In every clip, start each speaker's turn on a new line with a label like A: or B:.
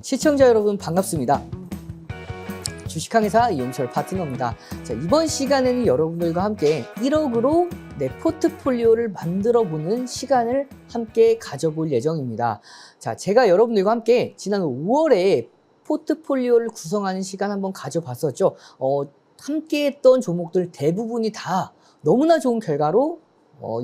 A: 시청자 여러분 반갑습니다. 주식강의사 이용철 파트너입니다. 자, 이번 시간에는 여러분들과 함께 1억으로 내 포트폴리오를 만들어보는 시간을 함께 가져볼 예정입니다. 자, 제가 여러분들과 함께 지난 5월에 포트폴리오를 구성하는 시간 한번 가져봤었죠. 함께 했던 종목들 대부분이 다 너무나 좋은 결과로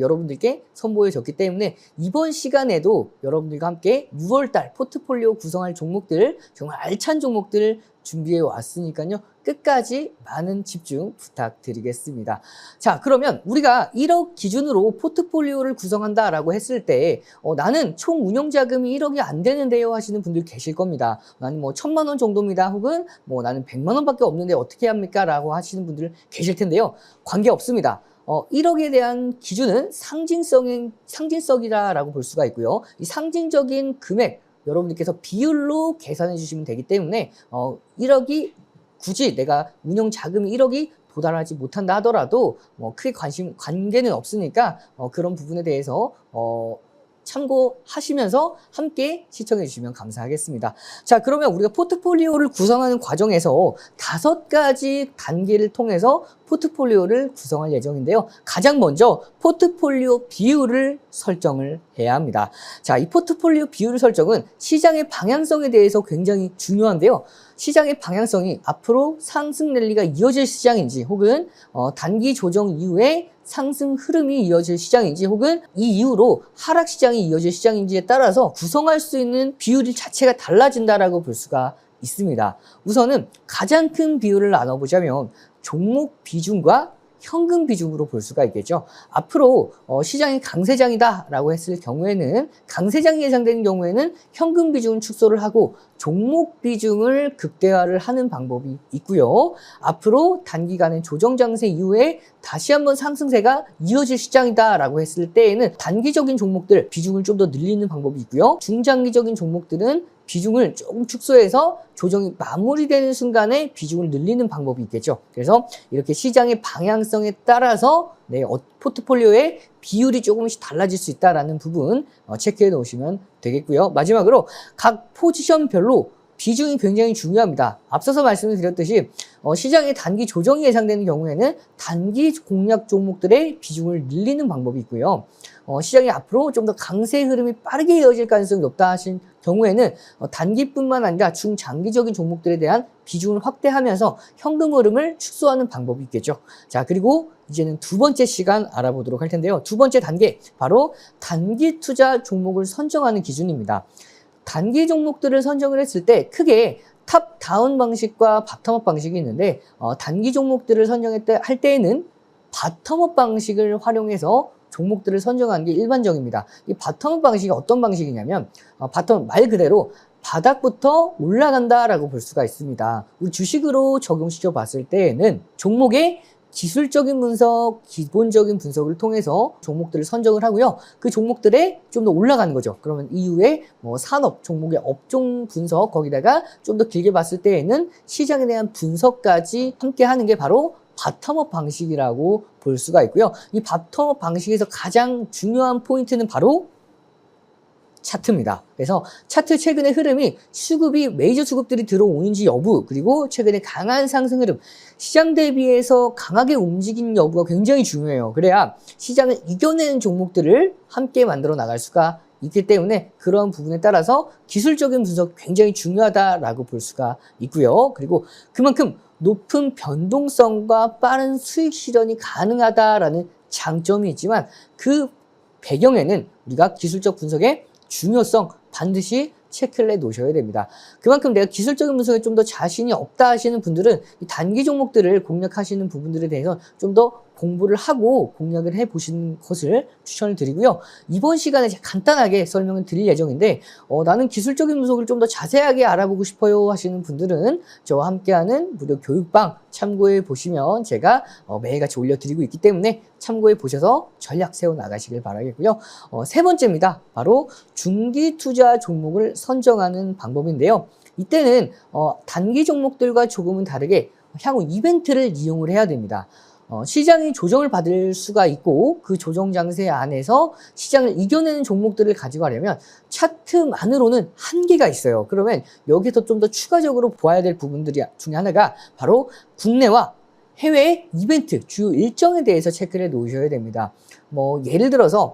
A: 여러분들께 선보여졌기 때문에 이번 시간에도 여러분들과 함께 6월달 포트폴리오 구성할 종목들, 정말 알찬 종목들 준비해 왔으니까요. 끝까지 많은 집중 부탁드리겠습니다. 자, 그러면 우리가 1억 기준으로 포트폴리오를 구성한다라고 했을 때 나는 총 운용자금이 1억이 안 되는데요 하시는 분들 계실 겁니다. 나는 뭐 1,000만 원 정도입니다. 혹은 뭐 나는 100만 원밖에 없는데 어떻게 합니까? 라고 하시는 분들 계실 텐데요. 관계없습니다. 1억에 대한 기준은 상징성이라고 볼 수가 있고요. 이 상징적인 금액, 여러분들께서 비율로 계산해 주시면 되기 때문에 1억이 굳이 내가 운용 자금이 1억이 도달하지 못한다 하더라도 크게 관계는 없으니까 그런 부분에 대해서 참고하시면서 함께 시청해 주시면 감사하겠습니다. 자, 그러면 우리가 포트폴리오를 구성하는 과정에서 5가지 단계를 통해서 포트폴리오를 구성할 예정인데요. 가장 먼저 포트폴리오 비율을 설정을 해야 합니다. 자, 이 포트폴리오 비율 설정은 시장의 방향성에 대해서 굉장히 중요한데요. 시장의 방향성이 앞으로 상승 랠리가 이어질 시장인지 혹은 단기 조정 이후에 상승 흐름이 이어질 시장인지 혹은 이 이후로 하락 시장이 이어질 시장인지에 따라서 구성할 수 있는 비율 자체가 달라진다라고 볼 수가 있습니다. 우선은 가장 큰 비율을 나눠보자면 종목 비중과 현금 비중으로 볼 수가 있겠죠. 앞으로 시장이 강세장이다라고 했을 경우에는, 강세장이 예상되는 경우에는 현금 비중을 축소를 하고 종목 비중을 극대화를 하는 방법이 있고요. 앞으로 단기간의 조정 장세 이후에 다시 한번 상승세가 이어질 시장이다라고 했을 때에는 단기적인 종목들 비중을 좀 더 늘리는 방법이 있고요. 중장기적인 종목들은 비중을 조금 축소해서 조정이 마무리되는 순간에 비중을 늘리는 방법이 있겠죠. 그래서 이렇게 시장의 방향성에 따라서 포트폴리오의 비율이 조금씩 달라질 수 있다는 부분 체크해 놓으시면 되겠고요. 마지막으로 각 포지션별로 비중이 굉장히 중요합니다. 앞서서 말씀을 드렸듯이 시장의 단기 조정이 예상되는 경우에는 단기 공략 종목들의 비중을 늘리는 방법이 있고요. 시장이 앞으로 좀 더 강세 흐름이 빠르게 이어질 가능성이 높다 하신 경우에는 단기뿐만 아니라 중장기적인 종목들에 대한 비중을 확대하면서 현금 흐름을 축소하는 방법이 있겠죠. 자, 그리고 이제는 두 번째 시간 알아보도록 할 텐데요. 두 번째 단계, 바로 단기 투자 종목을 선정하는 기준입니다. 단기 종목들을 선정을 했을 때 크게 탑 다운 방식과 바텀업 방식이 있는데 단기 종목들을 할 때에는 바텀업 방식을 활용해서 종목들을 선정하는 게 일반적입니다. 이 바텀업 방식이 어떤 방식이냐면 바텀 말 그대로 바닥부터 올라간다라고 볼 수가 있습니다. 우리 주식으로 적용시켜 봤을 때에는 종목의 기술적인 분석, 기본적인 분석을 통해서 종목들을 선정을 하고요. 그 종목들에 좀 더 올라가는 거죠. 그러면 이후에 산업, 종목의 업종 분석, 거기다가 좀 더 길게 봤을 때에는 시장에 대한 분석까지 함께 하는 게 바로 바텀업 방식이라고 볼 수가 있고요. 이 바텀업 방식에서 가장 중요한 포인트는 바로 차트입니다. 그래서 차트 최근의 흐름이 메이저 수급들이 들어오는지 여부, 그리고 최근에 강한 상승 흐름, 시장 대비해서 강하게 움직인 여부가 굉장히 중요해요. 그래야 시장을 이겨내는 종목들을 함께 만들어 나갈 수가 있기 때문에 그런 부분에 따라서 기술적인 분석 굉장히 중요하다라고 볼 수가 있고요. 그리고 그만큼 높은 변동성과 빠른 수익 실현이 가능하다라는 장점이 있지만 그 배경에는 우리가 기술적 분석의 중요성 반드시 체크를 해 놓으셔야 됩니다. 그만큼 내가 기술적인 분석에 좀 더 자신이 없다 하시는 분들은 이 단기 종목들을 공략하시는 부분들에 대해서 좀 더 공부를 하고 공략을 해 보시는 것을 추천을 드리고요. 이번 시간에 간단하게 설명을 드릴 예정인데 나는 기술적인 분석을 좀 더 자세하게 알아보고 싶어요 하시는 분들은 저와 함께하는 무료 교육방 참고해 보시면 제가 매일같이 올려드리고 있기 때문에 참고해 보셔서 전략 세워 나가시길 바라겠고요. 세 번째입니다. 바로 중기 투자 종목을 선정하는 방법인데요. 이때는 단기 종목들과 조금은 다르게 향후 이벤트를 이용을 해야 됩니다. 시장이 조정을 받을 수가 있고 그 조정 장세 안에서 시장을 이겨내는 종목들을 가지고 가려면 차트만으로는 한계가 있어요. 그러면 여기서 좀 더 추가적으로 보아야 될 부분들이 중에 하나가 바로 국내와 해외 이벤트, 주요 일정에 대해서 체크를 해 놓으셔야 됩니다. 예를 들어서,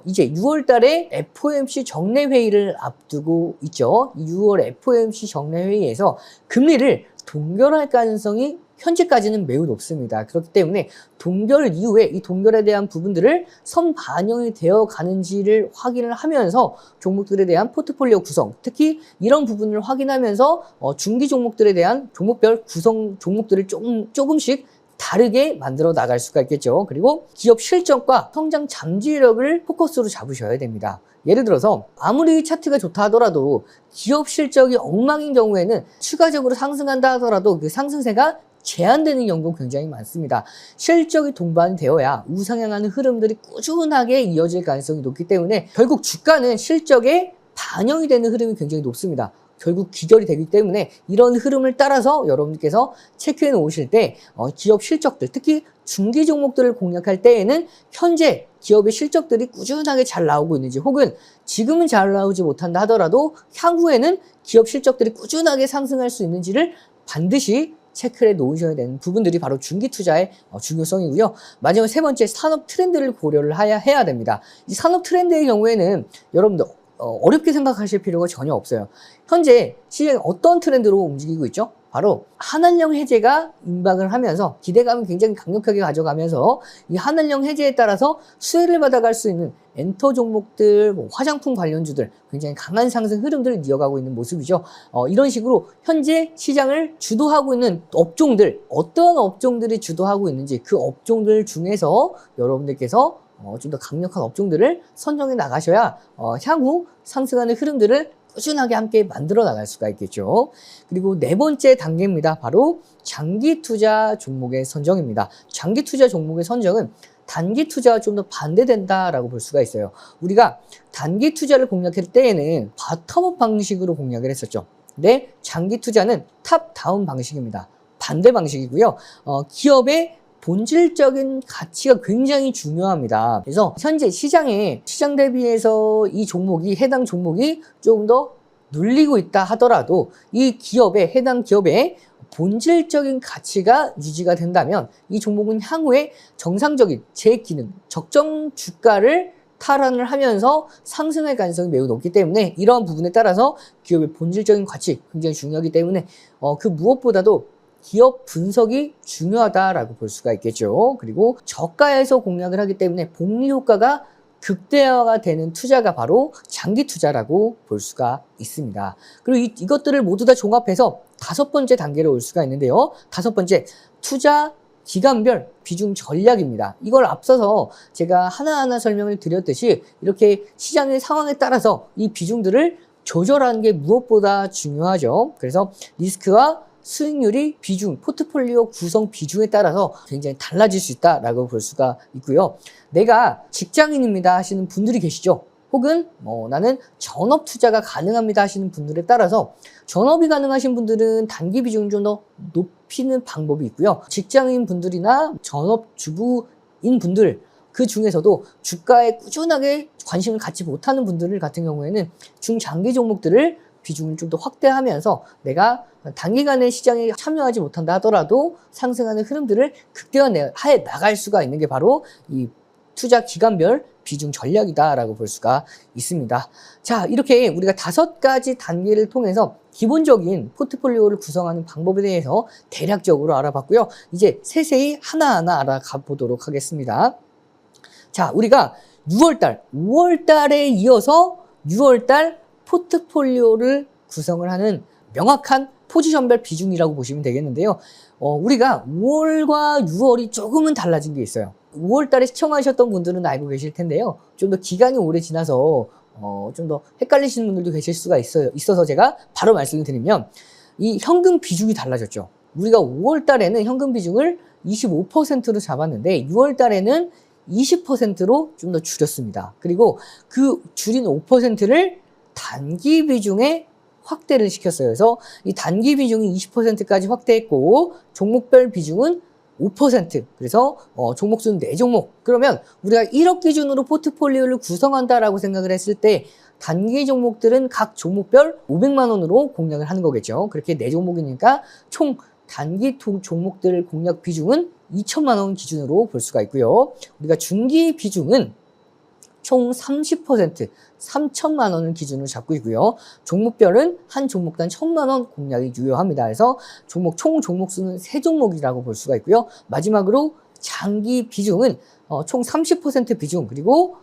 A: 이제 6월 달에 FOMC 정례 회의를 앞두고 있죠. 6월 FOMC 정례 회의에서 금리를 동결할 가능성이 현재까지는 매우 높습니다. 그렇기 때문에 동결 이후에 이 동결에 대한 부분들을 선반영이 되어 가는지를 확인을 하면서 종목들에 대한 포트폴리오 구성, 특히 이런 부분을 확인하면서 중기 종목들에 대한 종목별 구성 종목들을 조금씩 다르게 만들어 나갈 수가 있겠죠. 그리고 기업 실적과 성장 잠재력을 포커스로 잡으셔야 됩니다. 예를 들어서 아무리 차트가 좋다 하더라도 기업 실적이 엉망인 경우에는 추가적으로 상승한다 하더라도 그 상승세가 제한되는 경우가 굉장히 많습니다. 실적이 동반이 되어야 우상향하는 흐름들이 꾸준하게 이어질 가능성이 높기 때문에 결국 주가는 실적에 반영이 되는 흐름이 굉장히 높습니다. 결국 기결이 되기 때문에 이런 흐름을 따라서 여러분께서 체크해 놓으실 때 기업 실적들, 특히 중기 종목들을 공략할 때에는 현재 기업의 실적들이 꾸준하게 잘 나오고 있는지, 혹은 지금은 잘 나오지 못한다 하더라도 향후에는 기업 실적들이 꾸준하게 상승할 수 있는지를 반드시 체크를 해 놓으셔야 되는 부분들이 바로 중기 투자의 중요성이고요. 마지막 세 번째, 산업 트렌드를 고려를 해야 됩니다. 이 산업 트렌드의 경우에는 여러분들 어렵게 생각하실 필요가 전혀 없어요. 현재 시장이 어떤 트렌드로 움직이고 있죠? 바로 한한령 해제가 임박을 하면서 기대감을 굉장히 강력하게 가져가면서 이 한한령 해제에 따라서 수혜를 받아갈 수 있는 엔터 종목들, 화장품 관련주들 굉장히 강한 상승 흐름들을 이어가고 있는 모습이죠. 이런 식으로 현재 시장을 주도하고 있는 업종들, 어떤 업종들이 주도하고 있는지 그 업종들 중에서 여러분들께서 좀 더 강력한 업종들을 선정해 나가셔야 향후 상승하는 흐름들을 꾸준하게 함께 만들어 나갈 수가 있겠죠. 그리고 네 번째 단계입니다. 바로 장기 투자 종목의 선정입니다. 장기 투자 종목의 선정은 단기 투자와 좀 더 반대된다라고 볼 수가 있어요. 우리가 단기 투자를 공략할 때에는 바텀업 방식으로 공략을 했었죠. 근데 장기 투자는 탑다운 방식입니다. 반대 방식이고요. 기업의 본질적인 가치가 굉장히 중요합니다. 그래서 현재 시장 대비해서 이 종목이, 해당 종목이 조금 더 눌리고 있다 하더라도 이 해당 기업의 본질적인 가치가 유지가 된다면 이 종목은 향후에 정상적인 재기능, 적정 주가를 탈환을 하면서 상승할 가능성이 매우 높기 때문에 이러한 부분에 따라서 기업의 본질적인 가치 굉장히 중요하기 때문에 그 무엇보다도 기업 분석이 중요하다라고 볼 수가 있겠죠. 그리고 저가에서 공략을 하기 때문에 복리 효과가 극대화가 되는 투자가 바로 장기 투자라고 볼 수가 있습니다. 그리고 이것들을 모두 다 종합해서 다섯 번째 단계로 올 수가 있는데요. 다섯 번째, 투자 기간별 비중 전략입니다. 이걸 앞서서 제가 하나하나 설명을 드렸듯이 이렇게 시장의 상황에 따라서 이 비중들을 조절하는 게 무엇보다 중요하죠. 그래서 리스크와 수익률이 포트폴리오 구성 비중에 따라서 굉장히 달라질 수 있다라고 볼 수가 있고요. 내가 직장인입니다 하시는 분들이 계시죠. 혹은 나는 전업 투자가 가능합니다 하시는 분들에 따라서 전업이 가능하신 분들은 단기 비중을 좀 더 높이는 방법이 있고요. 직장인 분들이나 전업 주부인 분들, 그 중에서도 주가에 꾸준하게 관심을 갖지 못하는 분들 같은 경우에는 중장기 종목들을 비중을 좀 더 확대하면서 내가 단기간에 시장에 참여하지 못한다 하더라도 상승하는 흐름들을 극대화해 나갈 수가 있는 게 바로 이 투자 기간별 비중 전략이다라고 볼 수가 있습니다. 자, 이렇게 우리가 5가지 단계를 통해서 기본적인 포트폴리오를 구성하는 방법에 대해서 대략적으로 알아봤고요. 이제 세세히 하나하나 알아가 보도록 하겠습니다. 자, 우리가 5월달에 이어서 6월달 포트폴리오를 구성을 하는 명확한 포지션별 비중이라고 보시면 되겠는데요. 우리가 5월과 6월이 조금은 달라진 게 있어요. 5월 달에 시청하셨던 분들은 알고 계실 텐데요. 좀 더 기간이 오래 지나서 좀 더 헷갈리시는 분들도 계실 수가 있어서 제가 바로 말씀을 드리면 이 현금 비중이 달라졌죠. 우리가 5월 달에는 현금 비중을 25%로 잡았는데 6월 달에는 20%로 좀 더 줄였습니다. 그리고 그 줄인 5%를 단기 비중에 확대를 시켰어요. 그래서 이 단기 비중이 20%까지 확대했고 종목별 비중은 5%. 그래서 종목수는 4종목. 그러면 우리가 1억 기준으로 포트폴리오를 구성한다라고 생각을 했을 때 단기 종목들은 각 종목별 500만 원으로 공략을 하는 거겠죠. 그렇게 4종목이니까 총 단기 종목들 공략 비중은 2천만 원 기준으로 볼 수가 있고요. 우리가 중기 비중은 총 30%, 3천만 원을 기준으로 잡고 있고요. 종목별은 한 종목당 1,000만 원 공략이 유효합니다. 그래서 총 종목 수는 3종목이라고 볼 수가 있고요. 마지막으로 장기 비중은 총 30% 비중, 그리고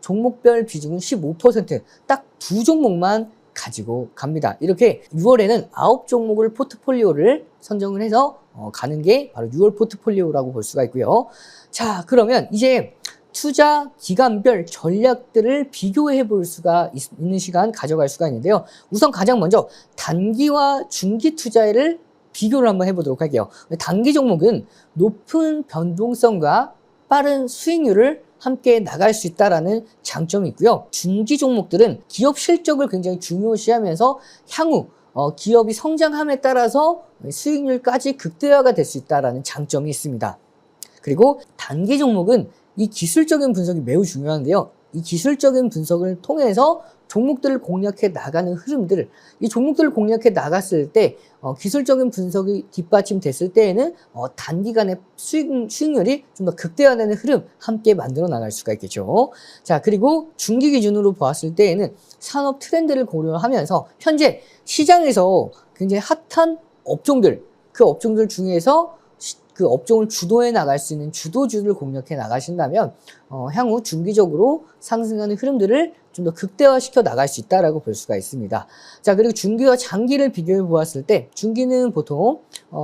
A: 종목별 비중은 15%, 딱 2종목만 가지고 갑니다. 이렇게 6월에는 9종목을 포트폴리오를 선정을 해서 가는 게 바로 6월 포트폴리오라고 볼 수가 있고요. 자, 그러면 이제 투자 기간별 전략들을 비교해 볼 수가 있는 시간 가져갈 수가 있는데요. 우선 가장 먼저 단기와 중기 투자를 비교를 한번 해보도록 할게요. 단기 종목은 높은 변동성과 빠른 수익률을 함께 나갈 수 있다는 장점이 있고요. 중기 종목들은 기업 실적을 굉장히 중요시하면서 향후 기업이 성장함에 따라서 수익률까지 극대화가 될 수 있다는 장점이 있습니다. 그리고 단기 종목은 이 기술적인 분석이 매우 중요한데요. 이 기술적인 분석을 통해서 종목들을 공략해 나가는 흐름들, 이 종목들을 공략해 나갔을 때 기술적인 분석이 뒷받침됐을 때에는 단기간에 수익률이 좀 더 극대화되는 흐름 함께 만들어 나갈 수가 있겠죠. 자, 그리고 중기 기준으로 보았을 때에는 산업 트렌드를 고려하면서 현재 시장에서 굉장히 핫한 업종들, 그 업종들 중에서 그 업종을 주도해 나갈 수 있는 주도주를 공략해 나가신다면 향후 중기적으로 상승하는 흐름들을 좀 더 극대화시켜 나갈 수 있다라고 볼 수가 있습니다. 자, 그리고 중기와 장기를 비교해 보았을 때 중기는 보통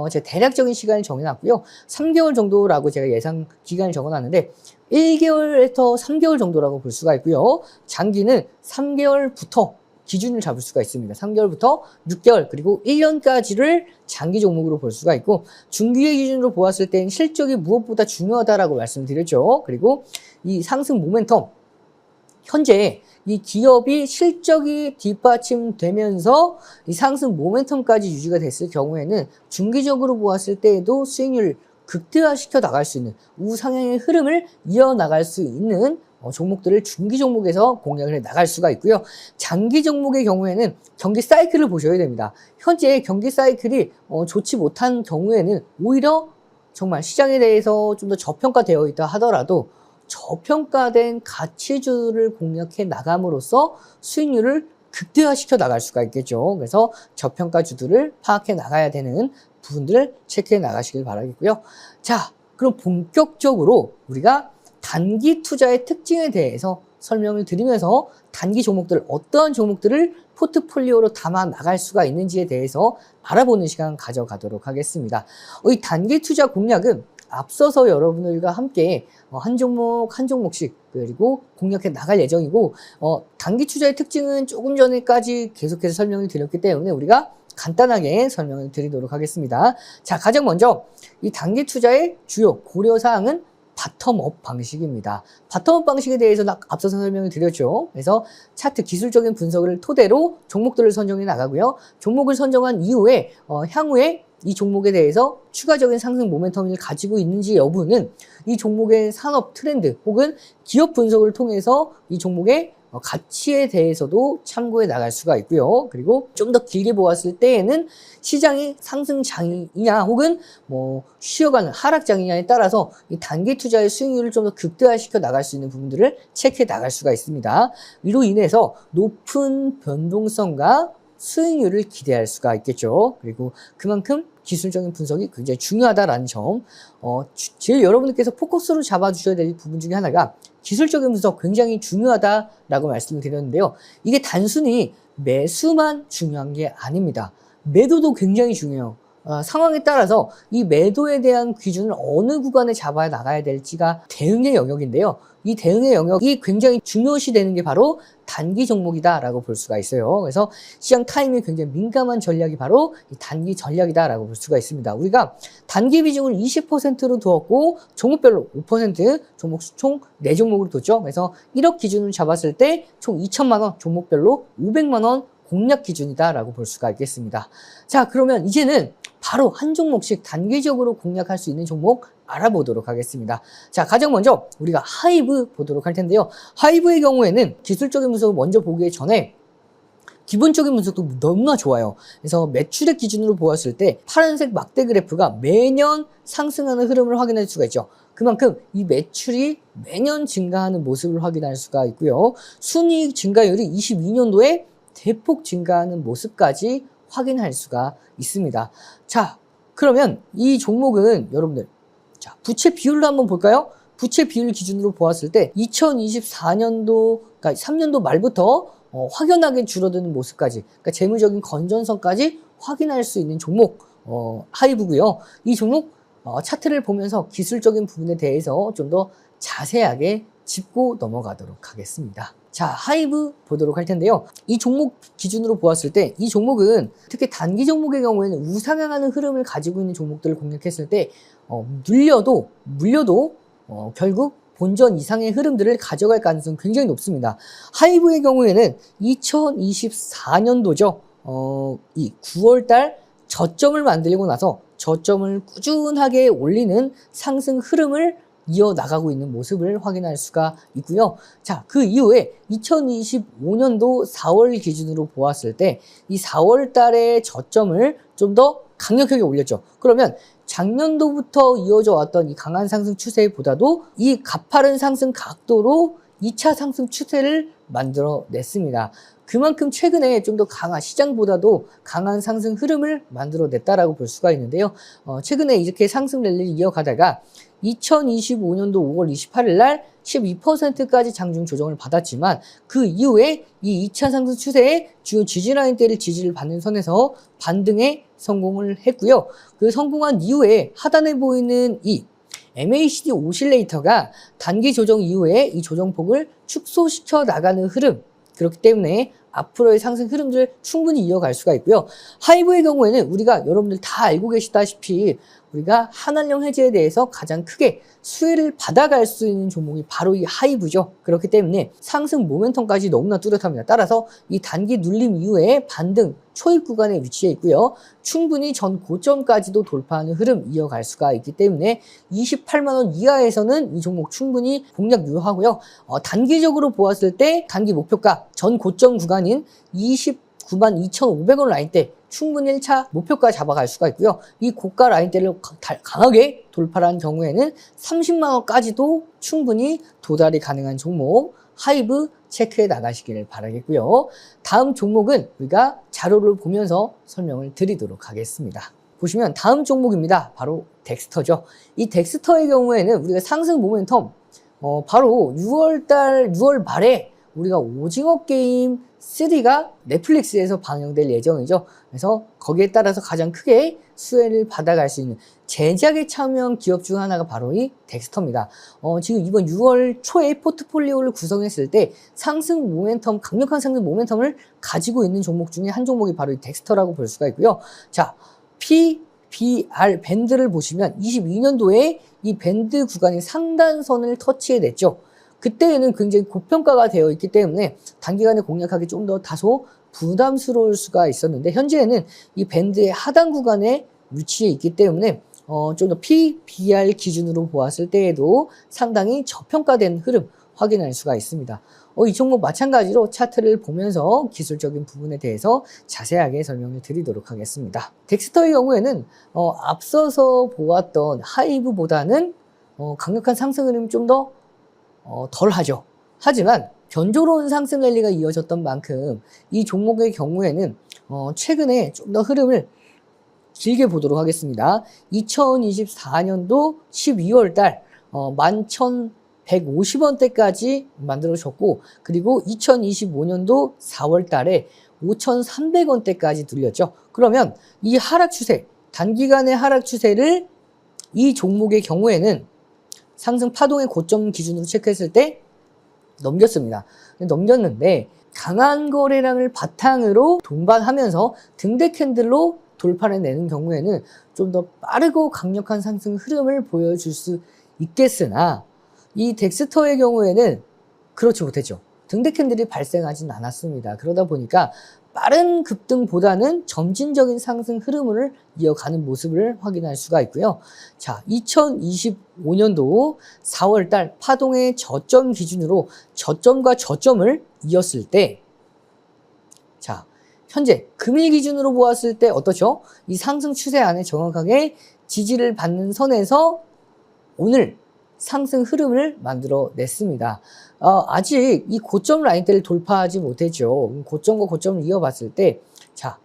A: 제가 대략적인 시간을 정해놨고요. 3개월 정도라고 제가 예상 기간을 적어놨는데 1개월에서 3개월 정도라고 볼 수가 있고요. 장기는 3개월부터 기준을 잡을 수가 있습니다. 3개월부터 6개월 그리고 1년까지를 장기 종목으로 볼 수가 있고 중기의 기준으로 보았을 땐 실적이 무엇보다 중요하다라고 말씀드렸죠. 그리고 이 상승 모멘텀 현재 이 기업이 실적이 뒷받침되면서 이 상승 모멘텀까지 유지가 됐을 경우에는 중기적으로 보았을 때에도 수익률 극대화시켜 나갈 수 있는 우상향의 흐름을 이어나갈 수 있는 종목들을 중기 종목에서 공략을 해 나갈 수가 있고요. 장기 종목의 경우에는 경기 사이클을 보셔야 됩니다. 현재 경기 사이클이 좋지 못한 경우에는 오히려 정말 시장에 대해서 좀 더 저평가되어 있다 하더라도 저평가된 가치주를 공략해 나감으로써 수익률을 극대화시켜 나갈 수가 있겠죠. 그래서 저평가주들을 파악해 나가야 되는 부분들을 체크해 나가시길 바라겠고요. 자, 그럼 본격적으로 우리가 단기 투자의 특징에 대해서 설명을 드리면서 단기 종목들, 어떠한 종목들을 포트폴리오로 담아 나갈 수가 있는지에 대해서 알아보는 시간 가져가도록 하겠습니다. 이 단기 투자 공략은 앞서서 여러분들과 함께 한 종목 한 종목씩 그리고 공략해 나갈 예정이고 단기 투자의 특징은 조금 전에까지 계속해서 설명을 드렸기 때문에 우리가 간단하게 설명을 드리도록 하겠습니다. 자, 가장 먼저 이 단기 투자의 주요 고려사항은 바텀업 방식입니다. 바텀업 방식에 대해서는 앞서서 설명을 드렸죠. 그래서 차트 기술적인 분석을 토대로 종목들을 선정해 나가고요. 종목을 선정한 이후에 향후에 이 종목에 대해서 추가적인 상승 모멘텀을 가지고 있는지 여부는 이 종목의 산업 트렌드 혹은 기업 분석을 통해서 이 종목의 가치에 대해서도 참고해 나갈 수가 있고요. 그리고 좀 더 길게 보았을 때에는 시장이 상승장이냐 혹은 쉬어가는 하락장이냐에 따라서 이 단기 투자의 수익률을 좀 더 극대화시켜 나갈 수 있는 부분들을 체크해 나갈 수가 있습니다. 이로 인해서 높은 변동성과 수익률을 기대할 수가 있겠죠. 그리고 그만큼 기술적인 분석이 굉장히 중요하다라는 점, 제일 여러분들께서 포커스로 잡아주셔야 될 부분 중에 하나가 기술적인 분석 굉장히 중요하다라고 말씀을 드렸는데요. 이게 단순히 매수만 중요한 게 아닙니다. 매도도 굉장히 중요해요. 상황에 따라서 이 매도에 대한 기준을 어느 구간에 잡아 나가야 될지가 대응의 영역인데요. 이 대응의 영역이 굉장히 중요시 되는 게 바로 단기 종목이다라고 볼 수가 있어요. 그래서 시장 타임이 굉장히 민감한 전략이 바로 이 단기 전략이다라고 볼 수가 있습니다. 우리가 단기 비중을 20%로 두었고 종목별로 5% 종목 총 4종목으로 뒀죠. 그래서 1억 기준을 잡았을 때 총 2천만 원, 종목별로 500만 원 공략 기준이다라고 볼 수가 있겠습니다. 자, 그러면 이제는 바로 한 종목씩 단기적으로 공략할 수 있는 종목 알아보도록 하겠습니다. 자, 가장 먼저 우리가 하이브 보도록 할 텐데요. 하이브의 경우에는 기술적인 분석을 먼저 보기 전에 기본적인 분석도 너무나 좋아요. 그래서 매출액 기준으로 보았을 때 파란색 막대 그래프가 매년 상승하는 흐름을 확인할 수가 있죠. 그만큼 이 매출이 매년 증가하는 모습을 확인할 수가 있고요. 순이익 증가율이 22년도에 대폭 증가하는 모습까지 확인할 수가 있습니다. 자, 그러면 이 종목은 여러분들, 자, 부채 비율로 한번 볼까요? 부채 비율 기준으로 보았을 때 2024년도, 그러니까 3년도 말부터 확연하게 줄어드는 모습까지, 그러니까 재무적인 건전성까지 확인할 수 있는 종목 하이브고요. 이 종목 차트를 보면서 기술적인 부분에 대해서 좀 더 자세하게 짚고 넘어가도록 하겠습니다. 자, 하이브 보도록 할 텐데요. 이 종목 기준으로 보았을 때 이 종목은 특히 단기 종목의 경우에는 우상향하는 흐름을 가지고 있는 종목들을 공략했을 때 물려도 결국 본전 이상의 흐름들을 가져갈 가능성이 굉장히 높습니다. 하이브의 경우에는 2024년도죠. 이 9월달 저점을 만들고 나서 저점을 꾸준하게 올리는 상승 흐름을 이어나가고 있는 모습을 확인할 수가 있고요. 자, 그 이후에 2025년도 4월 기준으로 보았을 때 이 4월 달의 저점을 좀 더 강력하게 올렸죠. 그러면 작년도부터 이어져 왔던 이 강한 상승 추세보다도 이 가파른 상승 각도로 2차 상승 추세를 만들어냈습니다. 그만큼 최근에 좀 더 강한, 시장보다도 강한 상승 흐름을 만들어냈다라고 볼 수가 있는데요. 최근에 이렇게 상승 랠리를 이어가다가 2025년도 5월 28일 날 12%까지 장중 조정을 받았지만 그 이후에 이 2차 상승 추세의 주요 지지라인대를 지지를 받는 선에서 반등에 성공을 했고요. 그 성공한 이후에 하단에 보이는 이 MACD 오실레이터가 단기 조정 이후에 이 조정폭을 축소시켜 나가는 흐름, 그렇기 때문에 앞으로의 상승 흐름들을 충분히 이어갈 수가 있고요. 하이브의 경우에는 우리가 여러분들 다 알고 계시다시피 우리가 한한령 해지에 대해서 가장 크게 수혜를 받아갈 수 있는 종목이 바로 이 하이브죠. 그렇기 때문에 상승 모멘텀까지 너무나 뚜렷합니다. 따라서 이 단기 눌림 이후에 반등 초입 구간에 위치해 있고요. 충분히 전 고점까지도 돌파하는 흐름 이어갈 수가 있기 때문에 28만 원 이하에서는 이 종목 충분히 공략 유효하고요. 단기적으로 보았을 때 단기 목표가 전 고점 구간인 29만 2,500원 라인대 충분히 1차 목표가 잡아갈 수가 있고요. 이 고가 라인대를 강하게 돌파한 경우에는 30만 원까지도 충분히 도달이 가능한 종목 하이브 체크해 나가시기를 바라겠고요. 다음 종목은 우리가 자료를 보면서 설명을 드리도록 하겠습니다. 보시면 다음 종목입니다. 바로 덱스터죠. 이 덱스터의 경우에는 우리가 상승 모멘텀 바로 6월 말에 우리가 오징어 게임 3가 넷플릭스에서 방영될 예정이죠. 그래서 거기에 따라서 가장 크게 수혜를 받아갈 수 있는 제작에 참여한 기업 중 하나가 바로 이 덱스터입니다. 지금 이번 6월 초에 포트폴리오를 구성했을 때 상승 모멘텀, 강력한 상승 모멘텀을 가지고 있는 종목 중에 한 종목이 바로 이 덱스터라고 볼 수가 있고요. 자, PBR 밴드를 보시면 22년도에 이 밴드 구간이 상단선을 터치해냈죠. 그때에는 굉장히 고평가가 되어 있기 때문에 단기간에 공략하기 좀 더 다소 부담스러울 수가 있었는데 현재는 이 밴드의 하단 구간에 위치해 있기 때문에 좀 더 PBR 기준으로 보았을 때에도 상당히 저평가된 흐름 확인할 수가 있습니다. 이 종목 마찬가지로 차트를 보면서 기술적인 부분에 대해서 자세하게 설명을 드리도록 하겠습니다. 덱스터의 경우에는 앞서서 보았던 하이브보다는 강력한 상승 흐름이 좀 더 덜하죠. 하지만 견조로운 상승 랠리가 이어졌던 만큼 이 종목의 경우에는 최근에 좀 더 흐름을 길게 보도록 하겠습니다. 2024년도 12월 달 11,150원대까지 만들어졌고 그리고 2025년도 4월 달에 5,300원대까지 들렸죠. 그러면 이 하락 추세, 단기간의 하락 추세를 이 종목의 경우에는 상승 파동의 고점 기준으로 체크했을 때 넘겼습니다. 넘겼는데 강한 거래량을 바탕으로 동반하면서 등대 캔들로 돌파를 내는 경우에는 좀 더 빠르고 강력한 상승 흐름을 보여줄 수 있겠으나 이 덱스터의 경우에는 그렇지 못했죠. 등대 캔들이 발생하진 않았습니다. 그러다 보니까 빠른 급등보다는 점진적인 상승 흐름을 이어가는 모습을 확인할 수가 있고요. 자, 2025년도 4월 달 파동의 저점 기준으로 저점과 저점을 이었을 때, 자, 현재 금일 기준으로 보았을 때 어떠죠? 이 상승 추세 안에 정확하게 지지를 받는 선에서 오늘 상승 흐름을 만들어 냈습니다. 아직 이 고점 라인대를 돌파하지 못했죠. 고점과 고점을 이어봤을 때, 자,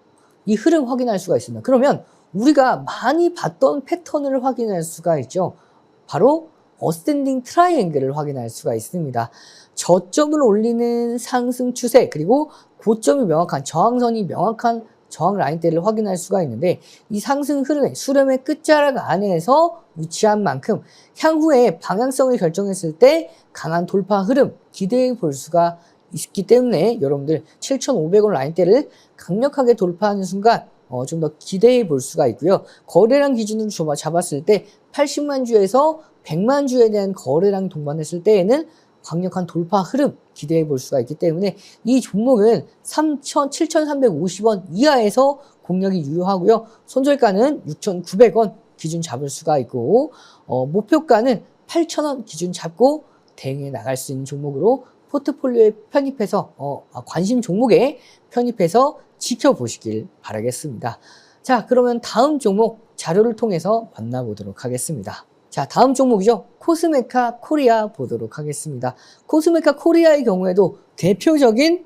A: 이 흐름 확인할 수가 있습니다. 그러면 우리가 많이 봤던 패턴을 확인할 수가 있죠. 바로 어센딩 트라이앵글을 확인할 수가 있습니다. 저점을 올리는 상승 추세, 그리고 고점이 명확한, 저항선이 명확한 저항 라인대를 확인할 수가 있는데, 이 상승 흐름의 수렴의 끝자락 안에서 위치한 만큼 향후에 방향성을 결정했을 때 강한 돌파 흐름 기대해 볼 수가 있기 때문에 여러분들 7,500원 라인대를 강력하게 돌파하는 순간 좀 더 기대해 볼 수가 있고요. 거래량 기준으로 잡았을 때 80만 주에서 100만 주에 대한 거래량 동반했을 때에는 강력한 돌파 흐름 기대해 볼 수가 있기 때문에 이 종목은 7,350원 이하에서 공략이 유효하고요. 손절가는 6,900원 기준 잡을 수가 있고, 목표가는 8,000원 기준 잡고 대응해 나갈 수 있는 종목으로 포트폴리오에 편입해서, 관심 종목에 편입해서 지켜보시길 바라겠습니다. 자, 그러면 다음 종목 자료를 통해서 만나보도록 하겠습니다. 자, 다음 종목이죠. 코스메카 코리아 보도록 하겠습니다. 코스메카 코리아의 경우에도 대표적인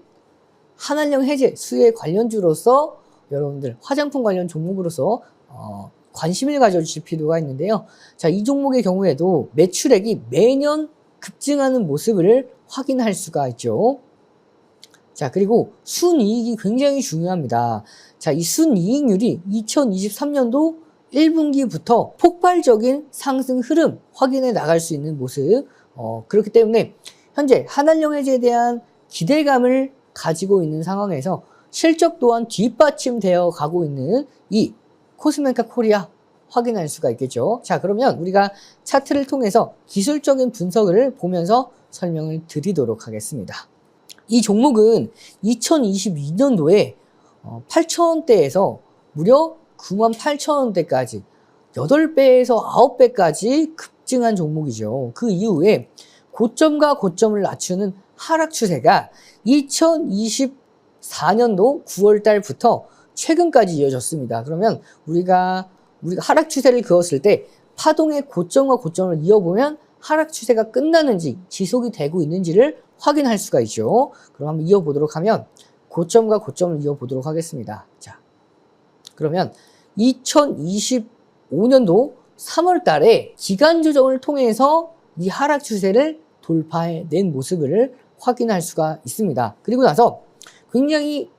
A: 한한령 해제 수혜 관련주로서 여러분들 화장품 관련 종목으로서 관심을 가져주실 필요가 있는데요. 자, 이 종목의 경우에도 매출액이 매년 급증하는 모습을 확인할 수가 있죠. 자, 그리고 순이익이 굉장히 중요합니다. 자, 이 순이익률이 2023년도 1분기부터 폭발적인 상승 흐름 확인해 나갈 수 있는 모습, 그렇기 때문에 현재 한한령 해제에 대한 기대감을 가지고 있는 상황에서 실적 또한 뒷받침되어 가고 있는 이 코스메카 코리아 확인할 수가 있겠죠. 자, 그러면 우리가 차트를 통해서 기술적인 분석을 보면서 설명을 드리도록 하겠습니다. 이 종목은 2022년도에 8,000원대에서 무려 98,000원대까지 8배에서 9배까지 급증한 종목이죠. 그 이후에 고점과 고점을 낮추는 하락 추세가 2024년도 9월 달부터 최근까지 이어졌습니다. 그러면 우리가 하락 추세를 그었을 때 파동의 고점과 고점을 이어보면 하락 추세가 끝나는지 지속이 되고 있는지를 확인할 수가 있죠. 그럼 한번 이어보도록 하면 고점과 고점을 이어보도록 하겠습니다. 자, 그러면 2025년도 3월 달에 기간 조정을 통해서 이 하락 추세를 돌파해낸 모습을 확인할 수가 있습니다. 그리고 나서 굉장히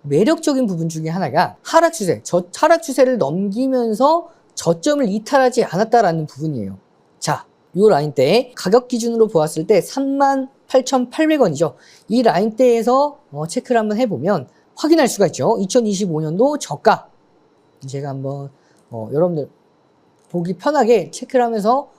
A: 매력적인 부분 중에 하나가 하락 추세를 넘기면서 저점을 이탈하지 않았다라는 부분이에요. 자, 이 라인대 가격 기준으로 보았을 때 38,800원이죠. 이 라인대에서 체크를 한번 해보면 확인할 수가 있죠. 2025년도 저가. 제가 한번 여러분들 보기 편하게 체크를 하면서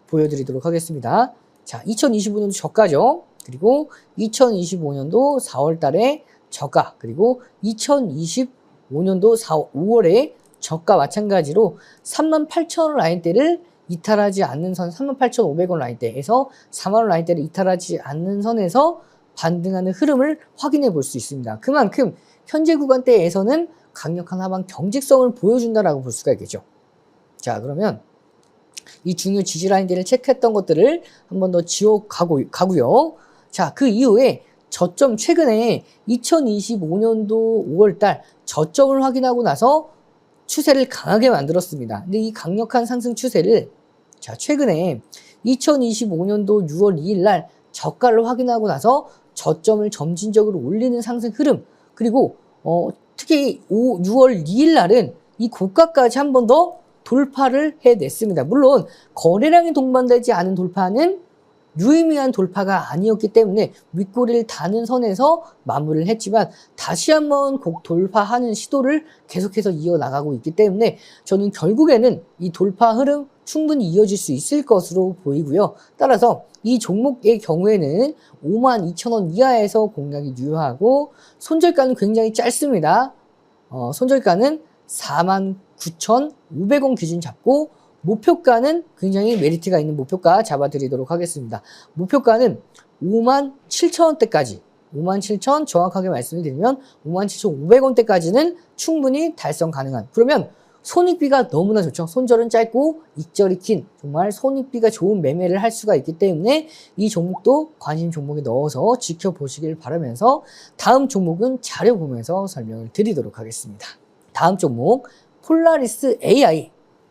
A: 보여드리도록 하겠습니다. 자, 2025년도 저가죠. 그리고 2025년도 4월 달에 저가, 그리고 2025년도 5월에 저가 마찬가지로 38,000원 라인대를 이탈하지 않는 선, 38,500원 라인대에서 4만원 라인대를 이탈하지 않는 선에서 반등하는 흐름을 확인해 볼 수 있습니다. 그만큼 현재 구간대에서는 강력한 하방 경직성을 보여준다라고 볼 수가 있겠죠. 자, 그러면 이 중요 지지 라인들을 체크했던 것들을 한 번 더 지워 가고요. 자, 그 이후에 저점 최근에 2025년도 5월달 저점을 확인하고 나서 추세를 강하게 만들었습니다. 근데 이 강력한 상승 추세를 자, 최근에 2025년도 6월 2일 날 저가를 확인하고 나서 저점을 점진적으로 올리는 상승 흐름, 그리고 특히 6월 2일 날은 이 고가까지 한 번 더 돌파를 해냈습니다. 물론 거래량이 동반되지 않은 돌파는 유의미한 돌파가 아니었기 때문에 윗꼬리를 다는 선에서 마무리를 했지만 다시 한번 곡 돌파하는 시도를 계속해서 이어나가고 있기 때문에 저는 결국에는 이 돌파 흐름 충분히 이어질 수 있을 것으로 보이고요. 따라서 이 종목의 경우에는 52,000원 이하에서 공략이 유효하고 손절가는 굉장히 짧습니다. 손절가는 49,500원 기준 잡고 목표가는 굉장히 메리트가 있는 목표가 잡아드리도록 하겠습니다. 목표가는 57,000원대까지 57,000 정확하게 말씀을 드리면 57,500원대까지는 충분히 달성 가능한, 그러면 손익비가 너무나 좋죠. 손절은 짧고 익절이 긴 정말 손익비가 좋은 매매를 할 수가 있기 때문에 이 종목도 관심 종목에 넣어서 지켜보시길 바라면서 다음 종목은 자료 보면서 설명을 드리도록 하겠습니다. 다음 종목 폴라리스 AI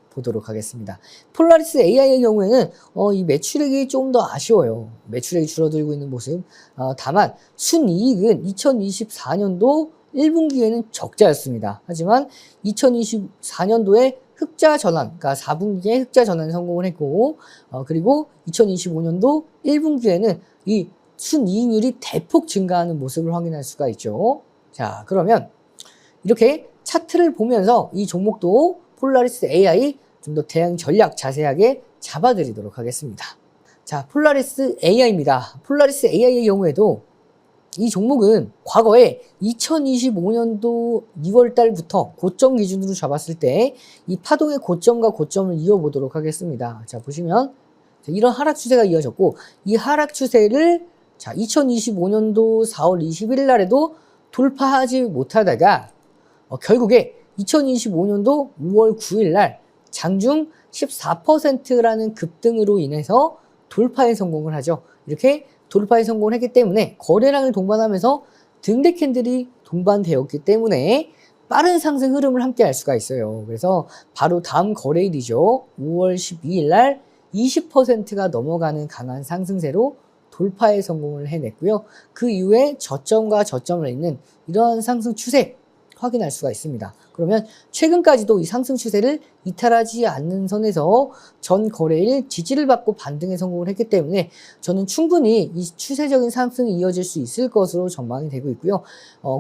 A: 보도록 하겠습니다. 폴라리스 AI의 경우에는 이 매출액이 좀 더 아쉬워요. 매출액이 줄어들고 있는 모습. 다만 순이익은 2024년도 1분기에는 적자였습니다. 하지만 2024년도에 흑자 전환, 그러니까 4분기에 흑자 전환에 성공을 했고, 그리고 2025년도 1분기에는 이 순이익률이 대폭 증가하는 모습을 확인할 수가 있죠. 자, 그러면 이렇게 차트를 보면서 이 종목도 폴라리스 AI 좀 더 대응 전략 자세하게 잡아드리도록 하겠습니다. 자, 폴라리스 AI입니다. 폴라리스 AI의 경우에도 이 종목은 과거에 2025년도 2월 달부터 고점 기준으로 잡았을 때 이 파동의 고점과 고점을 이어보도록 하겠습니다. 자, 보시면 이런 하락 추세가 이어졌고, 이 하락 추세를 자 2025년도 4월 21일 날에도 돌파하지 못하다가 결국에 2025년도 5월 9일 날 장중 14%라는 급등으로 인해서 돌파에 성공을 하죠. 이렇게 돌파에 성공을 했기 때문에 거래량을 동반하면서 등대 캔들이 동반되었기 때문에 빠른 상승 흐름을 함께 할 수가 있어요. 그래서 바로 다음 거래일이죠. 5월 12일 날 20%가 넘어가는 강한 상승세로 돌파에 성공을 해냈고요. 그 이후에 저점과 저점을 잇는 이러한 상승 추세 확인할 수가 있습니다. 그러면 최근까지도 이 상승 추세를 이탈하지 않는 선에서 전 거래일 지지를 받고 반등에 성공을 했기 때문에 저는 충분히 이 추세적인 상승이 이어질 수 있을 것으로 전망이 되고 있고요.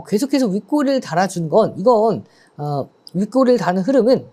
A: 계속해서 윗꼬리를 달아준 건 이건 윗꼬리를 다는 흐름은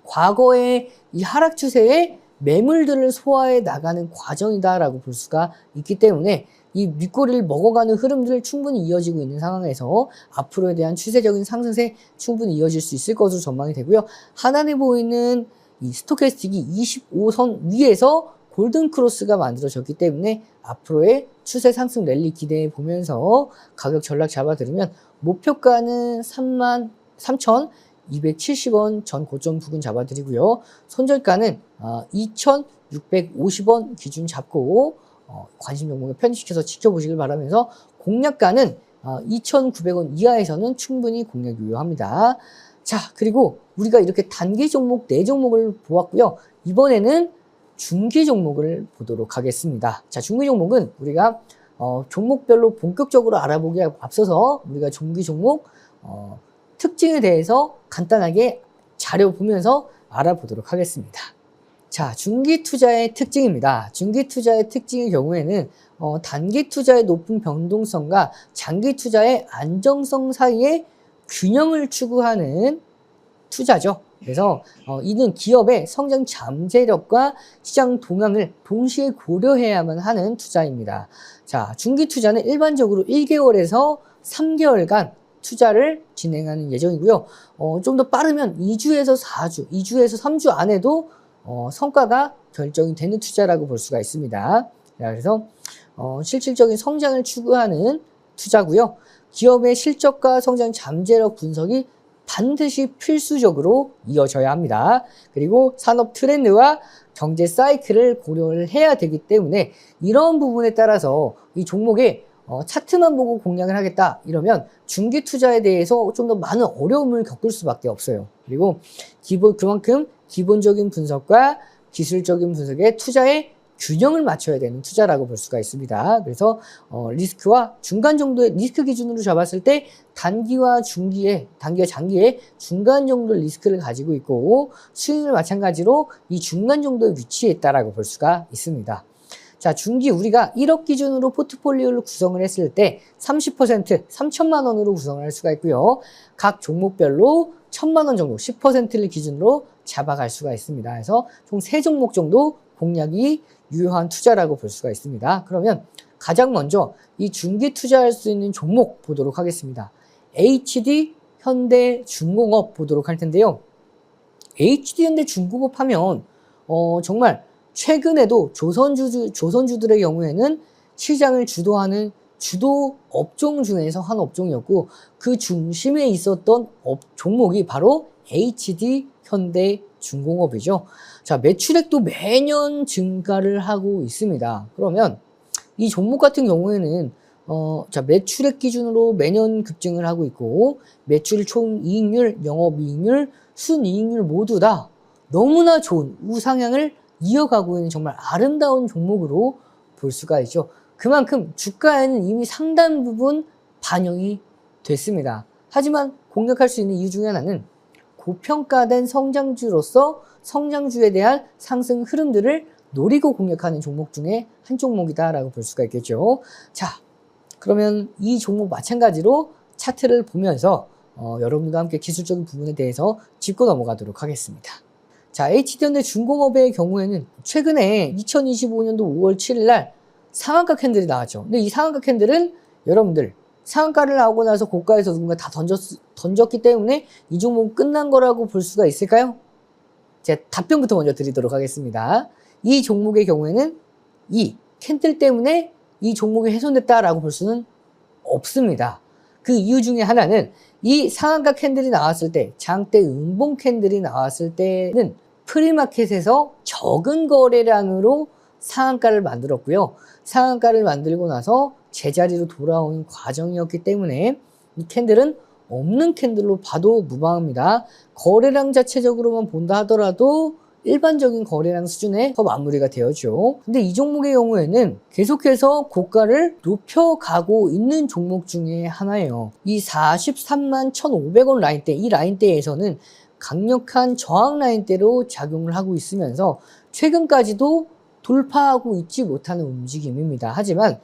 A: 과거의 이 하락 추세에 매물들을 소화해 나가는 과정이다라고 볼 수가 있기 때문에 이 윗꼬리를 먹어가는 흐름들을 충분히 이어지고 있는 상황에서 앞으로에 대한 추세적인 상승세 충분히 이어질 수 있을 것으로 전망이 되고요. 하단에 보이는 이 스토캐스틱이 25선 위에서 골든 크로스가 만들어졌기 때문에 앞으로의 추세 상승 랠리 기대해 보면서 가격 전략 잡아들으면 목표가는 33,270원 전 고점 부근 잡아드리고요. 손절가는 2,650원 기준 잡고 관심 종목에 편입시켜서 지켜보시길 바라면서 공략가는 2,900원 이하에서는 충분히 공략 유효합니다. 자, 그리고 우리가 이렇게 단기 종목 4종목을 보았고요. 이번에는 중기 종목을 보도록 하겠습니다. 자, 중기 종목은 우리가 종목별로 본격적으로 알아보기에 앞서서 우리가 중기 종목 특징에 대해서 간단하게 자료 보면서 알아보도록 하겠습니다. 자, 중기 투자의 특징입니다. 중기 투자의 특징의 경우에는 단기 투자의 높은 변동성과 장기 투자의 안정성 사이의 균형을 추구하는 투자죠. 그래서 이는 기업의 성장 잠재력과 시장 동향을 동시에 고려해야만 하는 투자입니다. 자, 중기 투자는 일반적으로 1개월에서 3개월간 투자를 진행하는 예정이고요. 좀 더 빠르면 2주에서 4주, 2주에서 3주 안에도 성과가 결정이 되는 투자라고 볼 수가 있습니다. 그래서 실질적인 성장을 추구하는 투자고요. 기업의 실적과 성장 잠재력 분석이 반드시 필수적으로 이어져야 합니다. 그리고 산업 트렌드와 경제 사이클을 고려를 해야 되기 때문에 이런 부분에 따라서 이 종목에 차트만 보고 공략을 하겠다 이러면 중기 투자에 대해서 좀 더 많은 어려움을 겪을 수밖에 없어요. 그리고 그만큼 기본적인 분석과 기술적인 분석의 투자에 균형을 맞춰야 되는 투자라고 볼 수가 있습니다. 그래서 리스크와 중간 정도의 리스크 기준으로 잡았을 때 단기와 장기의 중간 정도의 리스크를 가지고 있고 수익을 마찬가지로 이 중간 정도에 위치해 있다라고 볼 수가 있습니다. 자, 중기 우리가 1억 기준으로 포트폴리오를 구성을 했을 때 30% 3천만 원으로 구성을 할 수가 있고요. 각 종목별로 1,000만 원 정도 10%를 기준으로 잡아갈 수가 있습니다. 그래서 총 3종목 정도 공략이 유효한 투자라고 볼 수가 있습니다. 그러면 가장 먼저 이 중기 투자할 수 있는 종목 보도록 하겠습니다. HD 현대중공업 보도록 할 텐데요. HD 현대중공업 하면 정말 최근에도 조선주들의 경우에는 시장을 주도하는 주도 업종 중에서 한 업종이었고 그 중심에 있었던 종목이 바로 HD 현대중공업이죠. 자, 매출액도 매년 증가를 하고 있습니다. 그러면 이 종목 같은 경우에는 자, 매출액 기준으로 매년 급증을 하고 있고 매출 총 이익률, 영업이익률, 순이익률 모두 다 너무나 좋은 우상향을 이어가고 있는 정말 아름다운 종목으로 볼 수가 있죠. 그만큼 주가에는 이미 상당 부분 반영이 됐습니다. 하지만 공략할 수 있는 이유 중에 하나는 고평가된 성장주로서 성장주에 대한 상승 흐름들을 노리고 공략하는 종목 중에 한 종목이다라고 볼 수가 있겠죠. 자, 그러면 이 종목 마찬가지로 차트를 보면서 여러분과 함께 기술적인 부분에 대해서 짚고 넘어가도록 하겠습니다. 자, HD현대중공업의 경우에는 최근에 2025년도 5월 7일 날 상한가 캔들이 나왔죠. 근데 이 상한가 캔들은 여러분들 상한가를 나오고 나서 고가에서 누군가 다 던졌기 때문에 이 종목은 끝난 거라고 볼 수가 있을까요? 제가 답변부터 먼저 드리도록 하겠습니다. 이 종목의 경우에는 이 캔들 때문에 이 종목이 훼손됐다라고 볼 수는 없습니다. 그 이유 중에 하나는 이 상한가 캔들이 나왔을 때, 장대 음봉 캔들이 나왔을 때는 프리마켓에서 적은 거래량으로 상한가를 만들었고요. 상한가를 만들고 나서 제자리로 돌아오는 과정이었기 때문에 이 캔들은 없는 캔들로 봐도 무방합니다. 거래량 자체적으로만 본다 하더라도 일반적인 거래량 수준에 더 마무리가 되어죠. 근데 이 종목의 경우에는 계속해서 고가를 높여가고 있는 종목 중에 하나예요. 이 43만 1,500원 라인대, 이 라인대에서는 강력한 저항 라인대로 작용을 하고 있으면서 최근까지도 돌파하고 있지 못하는 움직임입니다. 하지만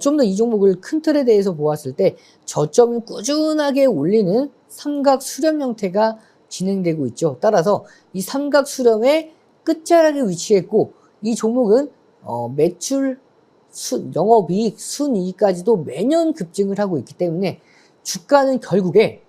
A: 좀 더 이 종목을 큰 틀에 대해서 보았을 때 저점을 꾸준하게 올리는 삼각 수렴 형태가 진행되고 있죠. 따라서 이 삼각 수렴의 끝자락에 위치했고 이 종목은 매출, 영업이익, 순이익까지도 매년 급증을 하고 있기 때문에 주가는 결국에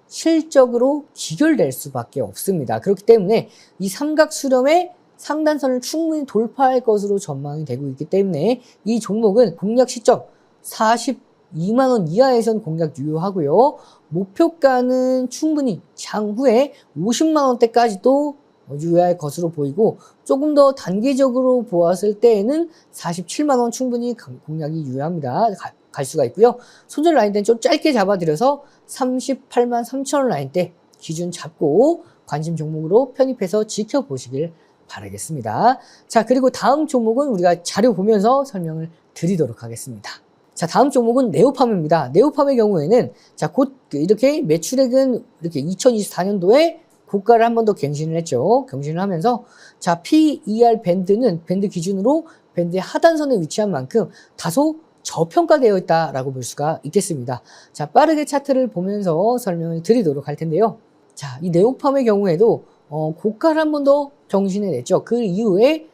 A: 실적으로 기결될 수밖에 없습니다. 그렇기 때문에 이 삼각 수렴의 상단선을 충분히 돌파할 것으로 전망이 되고 있기 때문에 이 종목은 공략 시점 42만 원 이하에선 공략 유효하고요. 목표가는 충분히 장후에 50만 원대까지도 유효할 것으로 보이고 조금 더 단기적으로 보았을 때에는 47만 원 충분히 공략이 유효합니다. 갈 수가 있고요. 손절 라인대는 좀 짧게 잡아드려서 38만 3천 원 라인대 기준 잡고 관심 종목으로 편입해서 지켜보시길 바라겠습니다. 자, 그리고 다음 종목은 우리가 자료 보면서 설명을 드리도록 하겠습니다. 자, 다음 종목은 네오팜입니다. 네오팜의 경우에는 자, 곧 이렇게 매출액은 이렇게 2024년도에 고가를 한 번 더 갱신을 했죠. 갱신을 하면서 자, PER 밴드는 밴드 기준으로 밴드의 하단선에 위치한 만큼 다소 저평가되어 있다라고 볼 수가 있겠습니다. 자, 빠르게 차트를 보면서 설명을 드리도록 할 텐데요. 자, 이 네오팜의 경우에도 고가를 한 번 더 경신을 냈죠. 그 이후에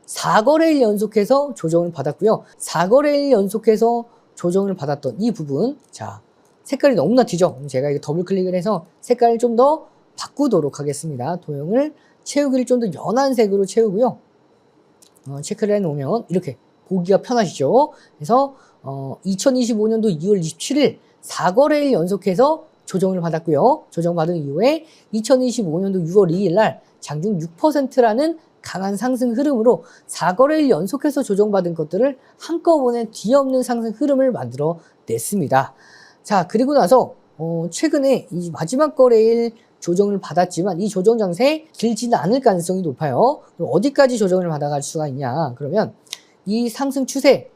A: 4거래일 연속해서 조정을 받았고요. 4거래일 연속해서 조정을 받았던 이 부분, 자, 색깔이 너무나 튀죠. 제가 이거 더블 클릭을 해서 색깔을 좀 더 바꾸도록 하겠습니다. 도형을 채우기를 좀 더 연한 색으로 채우고요. 체크를 해놓으면 이렇게 보기가 편하시죠. 그래서 2025년도 2월 27일 4거래일 연속해서 조정을 받았고요. 조정받은 이후에 2025년도 6월 2일 날 장중 6%라는 강한 상승 흐름으로 4거래일 연속해서 조정받은 것들을 한꺼번에 뒤엎는 상승 흐름을 만들어 냈습니다. 자, 그리고 나서 최근에 이 마지막 거래일 조정을 받았지만 이 조정 장세 길지는 않을 가능성이 높아요. 그럼 어디까지 조정을 받아갈 수가 있냐? 그러면 이 상승 추세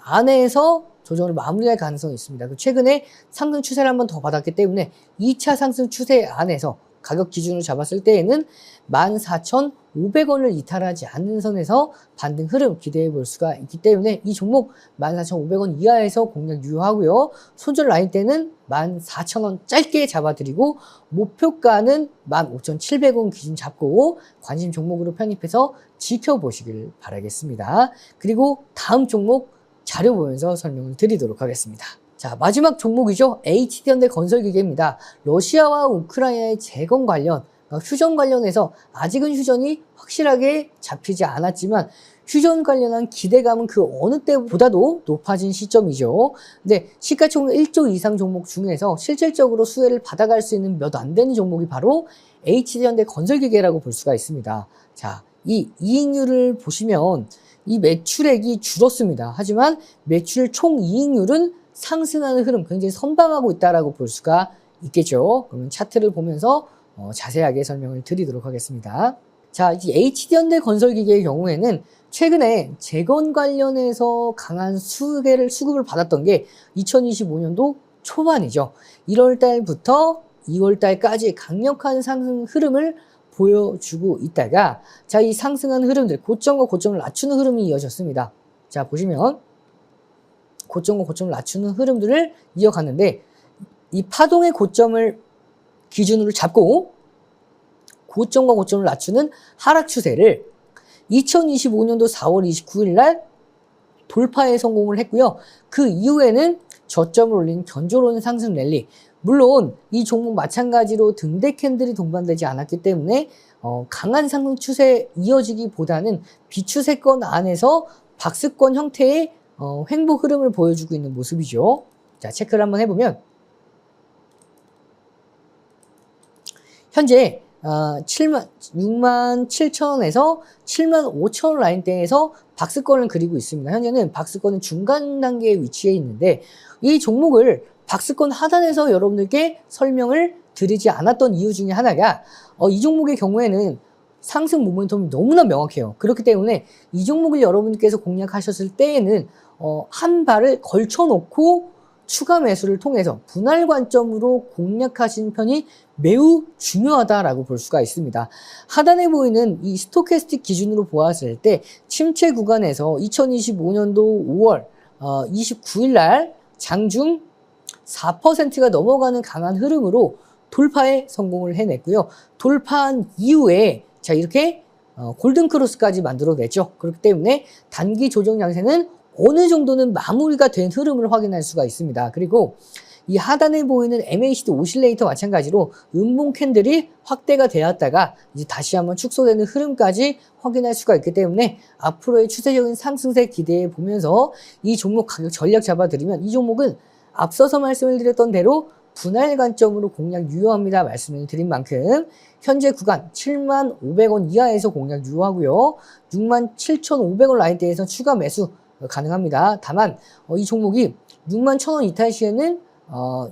A: 안에서 조정을 마무리할 가능성이 있습니다. 최근에 상승 추세를 한 번 더 받았기 때문에 2차 상승 추세 안에서 가격 기준으로 잡았을 때에는 14,500원을 이탈하지 않는 선에서 반등 흐름 기대해 볼 수가 있기 때문에 이 종목 14,500원 이하에서 공략 유효하고요. 손절 라인대는 14,000원 짧게 잡아드리고 목표가는 15,700원 기준 잡고 관심 종목으로 편입해서 지켜보시길 바라겠습니다. 그리고 다음 종목 자료 보면서 설명을 드리도록 하겠습니다. 자, 마지막 종목이죠. HD현대 건설기계입니다. 러시아와 우크라이나의 재건 관련, 휴전 관련해서 아직은 휴전이 확실하게 잡히지 않았지만 휴전 관련한 기대감은 그 어느 때보다도 높아진 시점이죠. 근데 시가총액 1조 이상 종목 중에서 실질적으로 수혜를 받아갈 수 있는 몇 안 되는 종목이 바로 HD현대 건설기계라고 볼 수가 있습니다. 자, 이 이익률을 보시면 이 매출액이 줄었습니다. 하지만 매출 총 이익률은 상승하는 흐름 굉장히 선방하고 있다라고 볼 수가 있겠죠. 그러면 차트를 보면서 자세하게 설명을 드리도록 하겠습니다. 자, 이 HD현대 건설기계의 경우에는 최근에 재건 관련해서 강한 수급을 받았던 게 2025년도 초반이죠. 1월 달부터 2월 달까지 강력한 상승 흐름을 보여주고 있다가 자, 이 상승한 흐름들 고점과 고점을 낮추는 흐름이 이어졌습니다. 자, 보시면 고점과 고점을 낮추는 흐름들을 이어갔는데 이 파동의 고점을 기준으로 잡고 고점과 고점을 낮추는 하락 추세를 2025년도 4월 29일 날 돌파에 성공을 했고요. 그 이후에는 저점을 올린 견조로운 상승 랠리. 물론 이 종목 마찬가지로 등대 캔들이 동반되지 않았기 때문에 강한 상승 추세 이어지기보다는 비추세권 안에서 박스권 형태의 횡보 흐름을 보여주고 있는 모습이죠. 자, 체크를 한번 해보면 현재 67,000원에서 75,000원 라인대에서 박스권을 그리고 있습니다. 현재는 박스권은 중간 단계에 위치해 있는데 이 종목을 박스권 하단에서 여러분들께 설명을 드리지 않았던 이유 중에 하나가 이 종목의 경우에는 상승 모멘텀이 너무나 명확해요. 그렇기 때문에 이 종목을 여러분께서 공략하셨을 때에는 한 발을 걸쳐놓고 추가 매수를 통해서 분할 관점으로 공략하신 편이 매우 중요하다라고 볼 수가 있습니다. 하단에 보이는 이 스토캐스틱 기준으로 보았을 때 침체 구간에서 2025년도 5월 29일 날 장중 4%가 넘어가는 강한 흐름으로 돌파에 성공을 해냈고요. 돌파한 이후에 자, 이렇게 골든 크로스까지 만들어냈죠. 그렇기 때문에 단기 조정 양세는 어느 정도는 마무리가 된 흐름을 확인할 수가 있습니다. 그리고 이 하단에 보이는 MACD 오실레이터 마찬가지로 음봉 캔들이 확대가 되었다가 이제 다시 한번 축소되는 흐름까지 확인할 수가 있기 때문에 앞으로의 추세적인 상승세 기대해 보면서 이 종목 가격 전략 잡아드리면 이 종목은 앞서서 말씀을 드렸던 대로 분할 관점으로 공략 유효합니다. 말씀을 드린 만큼 현재 구간 75,000원 이하에서 공략 유효하고요. 67,500원 라인대에서 추가 매수 가능합니다. 다만 이 종목이 61,000원 이탈 시에는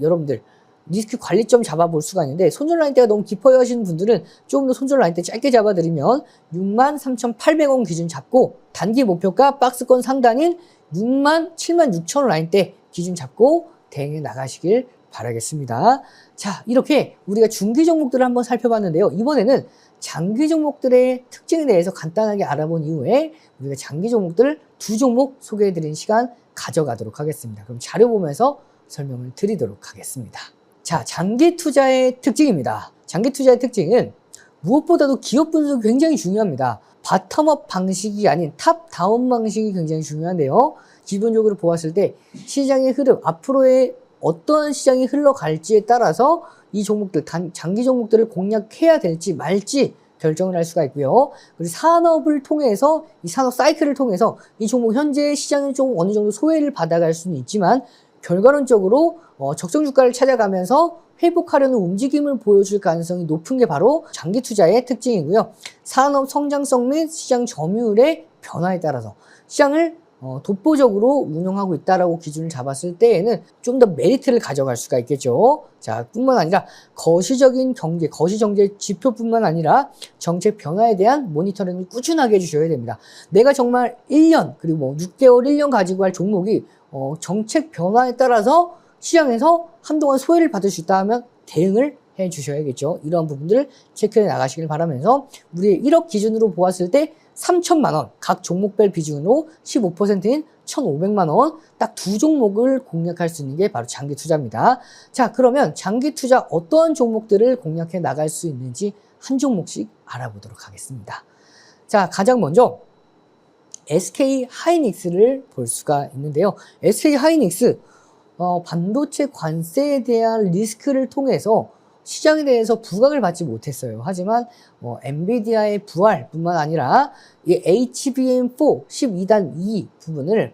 A: 여러분들 리스크 관리점 잡아볼 수가 있는데 손절 라인대가 너무 깊어요 하시는 분들은 조금 더 손절 라인대 짧게 잡아드리면 63,800원 기준 잡고 단기 목표가 박스권 상단인 76,000원 라인대 기준 잡고 대응해 나가시길 바라겠습니다. 자, 이렇게 우리가 중기 종목들을 한번 살펴봤는데요. 이번에는 장기 종목들의 특징에 대해서 간단하게 알아본 이후에 우리가 장기 종목들을 두 종목 소개해드리는 시간 가져가도록 하겠습니다. 그럼 자료 보면서 설명을 드리도록 하겠습니다. 자, 장기 투자의 특징입니다. 장기 투자의 특징은 무엇보다도 기업 분석이 굉장히 중요합니다. 바텀업 방식이 아닌 탑다운 방식이 굉장히 중요한데요. 기본적으로 보았을 때 시장의 흐름, 앞으로의 어떠한 시장이 흘러갈지에 따라서 이 종목들, 장기 종목들을 공략해야 될지 말지 결정을 할 수가 있고요. 그리고 산업을 통해서, 이 산업 사이클을 통해서 이 종목 현재 시장은 좀 어느 정도 소외를 받아갈 수는 있지만 결과론적으로 적정 주가를 찾아가면서 회복하려는 움직임을 보여줄 가능성이 높은 게 바로 장기 투자의 특징이고요. 산업 성장성 및 시장 점유율의 변화에 따라서 시장을 독보적으로 운영하고 있다라고 기준을 잡았을 때에는 좀 더 메리트를 가져갈 수가 있겠죠. 자, 뿐만 아니라 거시적인 경제, 거시정제 지표뿐만 아니라 정책 변화에 대한 모니터링을 꾸준하게 해주셔야 됩니다. 내가 정말 1년 그리고 뭐 6개월, 1년 가지고 할 종목이 정책 변화에 따라서 시장에서 한동안 소외를 받을 수 있다 하면 대응을 해 주셔야겠죠. 이러한 부분들을 체크해 나가시길 바라면서 우리 1억 기준으로 보았을 때 3천만 원, 각 종목별 비중으로 15%인 1,500만 원, 딱 두 종목을 공략할 수 있는 게 바로 장기 투자입니다. 자, 그러면 장기 투자 어떠한 종목들을 공략해 나갈 수 있는지 한 종목씩 알아보도록 하겠습니다. 자, 가장 먼저 SK 하이닉스를 볼 수가 있는데요. SK 하이닉스 반도체 관세에 대한 리스크를 통해서 시장에 대해서 부각을 받지 못했어요. 하지만 엔비디아의 부활뿐만 아니라 이 HBM4 12단 2 부분을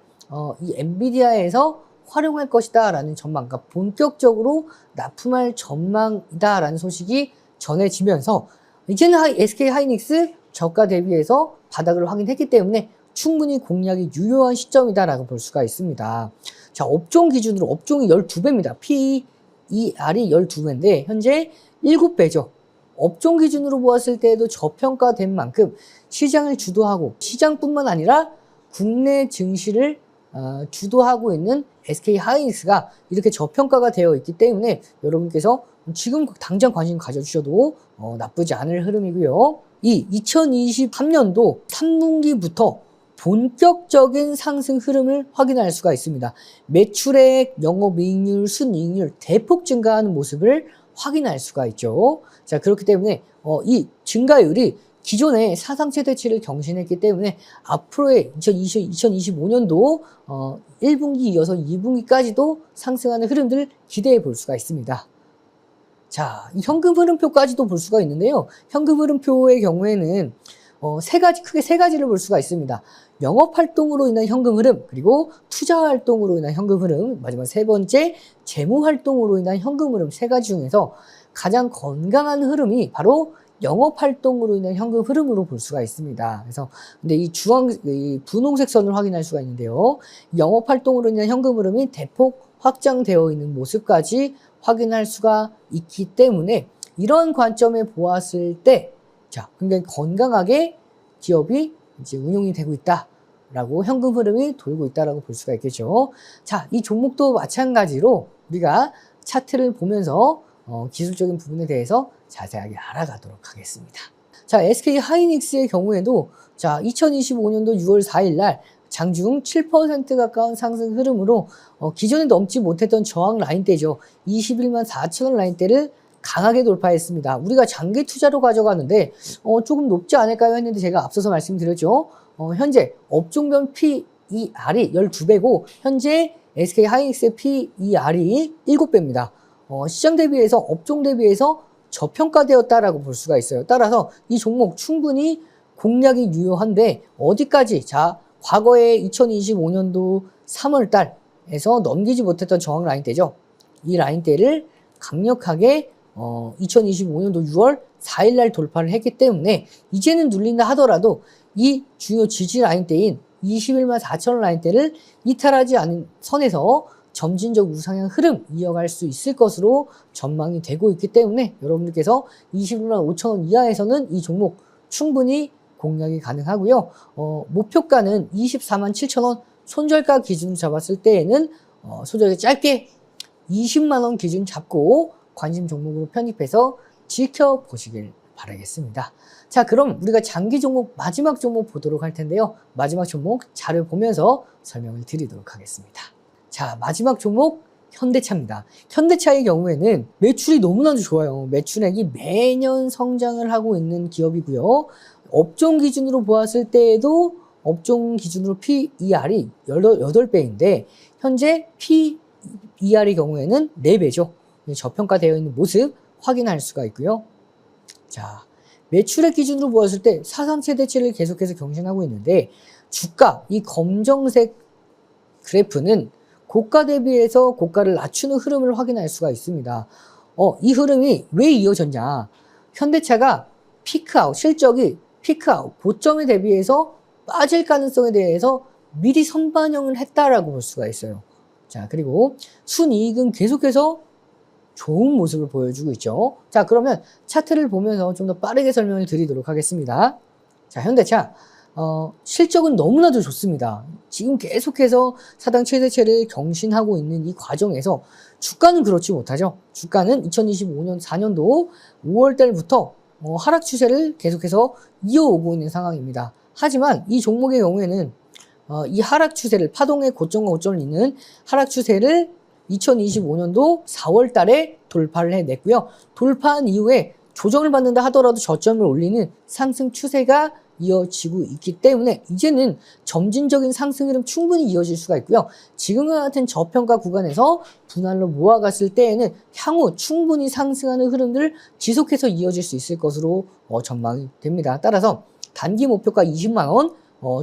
A: 이 엔비디아에서 활용할 것이다 라는 전망, 그러니까 본격적으로 납품할 전망이다 라는 소식이 전해지면서 이제는 SK 하이닉스 저가 대비해서 바닥을 확인했기 때문에 충분히 공략이 유효한 시점이다라고 볼 수가 있습니다. 자, 업종 기준으로 업종이 12배입니다. PER이 12배인데 현재 7배죠. 업종 기준으로 보았을 때에도 저평가된 만큼 시장을 주도하고 시장뿐만 아니라 국내 증시를 주도하고 있는 SK 하이닉스가 이렇게 저평가가 되어 있기 때문에 여러분께서 지금 당장 관심 가져주셔도 나쁘지 않을 흐름이고요. 이 2023년도 3분기부터 본격적인 상승 흐름을 확인할 수가 있습니다. 매출액, 영업이익률, 순이익률 대폭 증가하는 모습을 확인할 수가 있죠. 자, 그렇기 때문에 이 증가율이 기존의 사상 최대치를 경신했기 때문에 앞으로의 2025년도 1분기 이어서 2분기까지도 상승하는 흐름들을 기대해 볼 수가 있습니다. 자, 이 현금 흐름표까지도 볼 수가 있는데요. 현금 흐름표의 경우에는 크게 세 가지를 볼 수가 있습니다. 영업 활동으로 인한 현금 흐름, 그리고 투자 활동으로 인한 현금 흐름, 마지막 세 번째 재무 활동으로 인한 현금 흐름, 세 가지 중에서 가장 건강한 흐름이 바로 영업 활동으로 인한 현금 흐름으로 볼 수가 있습니다. 그래서 근데 이 분홍색 선을 확인할 수가 있는데요. 영업 활동으로 인한 현금 흐름이 대폭 확장되어 있는 모습까지 확인할 수가 있기 때문에 이런 관점에 보았을 때 자, 굉장히 건강하게 기업이 이제 운용이 되고 있다라고 현금 흐름이 돌고 있다라고 볼 수가 있겠죠. 자, 이 종목도 마찬가지로 우리가 차트를 보면서 기술적인 부분에 대해서 자세하게 알아가도록 하겠습니다. 자, SK 하이닉스의 경우에도 자, 2025년도 6월 4일 날 장중 7% 가까운 상승 흐름으로 기존에 넘지 못했던 저항 라인대죠. 21만 4천 원 라인대를 강하게 돌파했습니다. 우리가 장기 투자로 가져가는데 조금 높지 않을까요 했는데 제가 앞서서 말씀드렸죠. 현재 업종별 PER이 12배고 현재 SK 하이닉스의 PER이 7배입니다. 시장 대비해서 업종 대비해서 저평가되었다라고 볼 수가 있어요. 따라서 이 종목 충분히 공략이 유효한데 어디까지? 자, 과거에 2025년도 3월 달에서 넘기지 못했던 저항 라인대죠. 이 라인대를 강력하게 2025년도 6월 4일 날 돌파를 했기 때문에 이제는 눌린다 하더라도 이 중요 지지 라인대인 21만 4천 원 라인대를 이탈하지 않은 선에서 점진적 우상향 흐름 이어갈 수 있을 것으로 전망이 되고 있기 때문에 여러분들께서 21만 5천 원 이하에서는 이 종목 충분히 공략이 가능하고요. 목표가는 24만 7천 원 손절가 기준으로 잡았을 때에는 손절가 짧게 20만 원 기준 잡고 관심 종목으로 편입해서 지켜보시길 바라겠습니다. 자, 그럼 우리가 장기 종목 마지막 종목 보도록 할 텐데요. 마지막 종목 자료 보면서 설명을 드리도록 하겠습니다. 자, 마지막 종목 현대차입니다. 현대차의 경우에는 매출이 너무나도 좋아요. 매출액이 매년 성장을 하고 있는 기업이고요. 업종 기준으로 보았을 때에도 업종 기준으로 PER이 8배인데 현재 PER의 경우에는 4배죠. 저평가되어 있는 모습 확인할 수가 있고요. 자, 매출액 기준으로 보았을 때 사상 최대치를 계속해서 경신하고 있는데 주가, 이 검정색 그래프는 고가 대비해서 고가를 낮추는 흐름을 확인할 수가 있습니다. 이 흐름이 왜 이어졌냐? 현대차가 피크아웃, 실적이 피크아웃, 고점에 대비해서 빠질 가능성에 대해서 미리 선반영을 했다라고 볼 수가 있어요. 자, 그리고 순이익은 계속해서 좋은 모습을 보여주고 있죠. 자, 그러면 차트를 보면서 좀 더 빠르게 설명을 드리도록 하겠습니다. 자, 현대차 실적은 너무나도 좋습니다. 지금 계속해서 사상 최대치를 경신하고 있는 이 과정에서 주가는 그렇지 못하죠. 주가는 2025년 4년도 5월 달부터 하락 추세를 계속해서 이어오고 있는 상황입니다. 하지만 이 종목의 경우에는 이 하락 추세를, 파동의 고점과 고점을 잇는 하락 추세를 2025년도 4월 달에 돌파를 해냈고요. 돌파한 이후에 조정을 받는다 하더라도 저점을 올리는 상승 추세가 이어지고 있기 때문에 이제는 점진적인 상승 흐름 충분히 이어질 수가 있고요. 지금과 같은 저평가 구간에서 분할로 모아갔을 때에는 향후 충분히 상승하는 흐름들 지속해서 이어질 수 있을 것으로 전망이 됩니다. 따라서 단기 목표가 20만 원,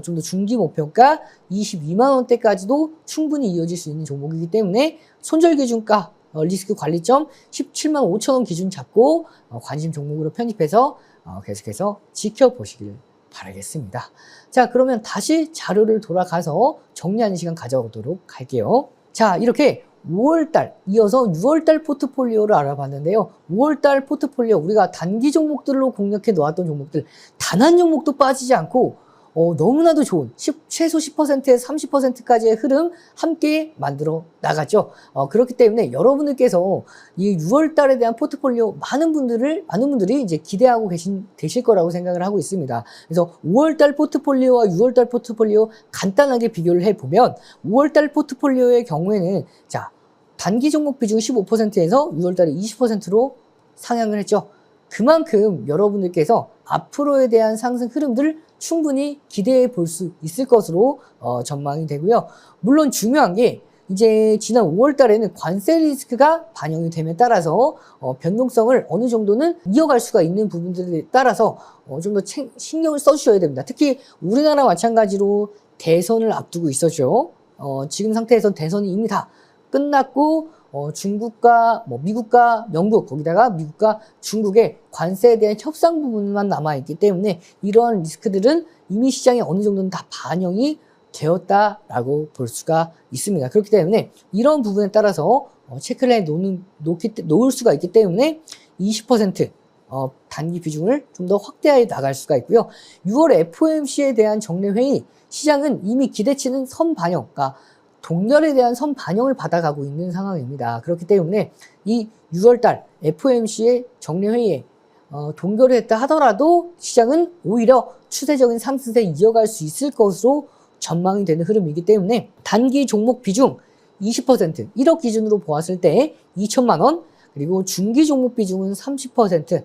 A: 좀 더 중기 목표가 22만 원대까지도 충분히 이어질 수 있는 종목이기 때문에 손절 기준가, 리스크 관리점 17만 5천 원 기준 잡고 관심 종목으로 편입해서 계속해서 지켜보시길 바라겠습니다. 자, 그러면 다시 자료를 돌아가서 정리하는 시간 가져보도록 할게요. 자, 이렇게 5월달 이어서 6월달 포트폴리오를 알아봤는데요. 5월달 포트폴리오 우리가 단기 종목들로 공략해 놓았던 종목들 단 한 종목도 빠지지 않고 너무나도 좋은 최소 10%에서 30%까지의 흐름 함께 만들어 나갔죠. 그렇기 때문에 여러분들께서 이 6월 달에 대한 포트폴리오 많은 분들이 이제 기대하고 계실 거라고 생각을 하고 있습니다. 그래서 5월 달 포트폴리오와 6월 달 포트폴리오 간단하게 비교를 해 보면 5월 달 포트폴리오의 경우에는 자, 단기 종목 비중 15%에서 6월 달에 20%로 상향을 했죠. 그만큼 여러분들께서 앞으로에 대한 상승 흐름들 충분히 기대해 볼 수 있을 것으로 전망이 되고요. 물론 중요한 게 이제 지난 5월 달에는 관세 리스크가 반영이 됨에 따라서 변동성을 어느 정도는 이어갈 수가 있는 부분들에 따라서 좀 더 신경을 써주셔야 됩니다. 특히 우리나라 마찬가지로 대선을 앞두고 있었죠. 지금 상태에서 대선이 이미 다 끝났고 중국과 미국과 영국, 거기다가 미국과 중국의 관세에 대한 협상 부분만 남아있기 때문에 이러한 리스크들은 이미 시장에 어느 정도는 다 반영이 되었다라고 볼 수가 있습니다. 그렇기 때문에 이런 부분에 따라서 체크를 해 놓을 수가 있기 때문에 20% 단기 비중을 좀 더 확대해 나갈 수가 있고요. 6월 FOMC에 대한 정례회의, 시장은 이미 기대치는 선반영, 그러니까 동결에 대한 선반영을 받아가고 있는 상황입니다. 그렇기 때문에 이 6월달 FOMC의 정례회의에 동결을 했다 하더라도 시장은 오히려 추세적인 상승세 이어갈 수 있을 것으로 전망이 되는 흐름이기 때문에 단기 종목 비중 20%, 1억 기준으로 보았을 때 2천만 원, 그리고 중기 종목 비중은 30%,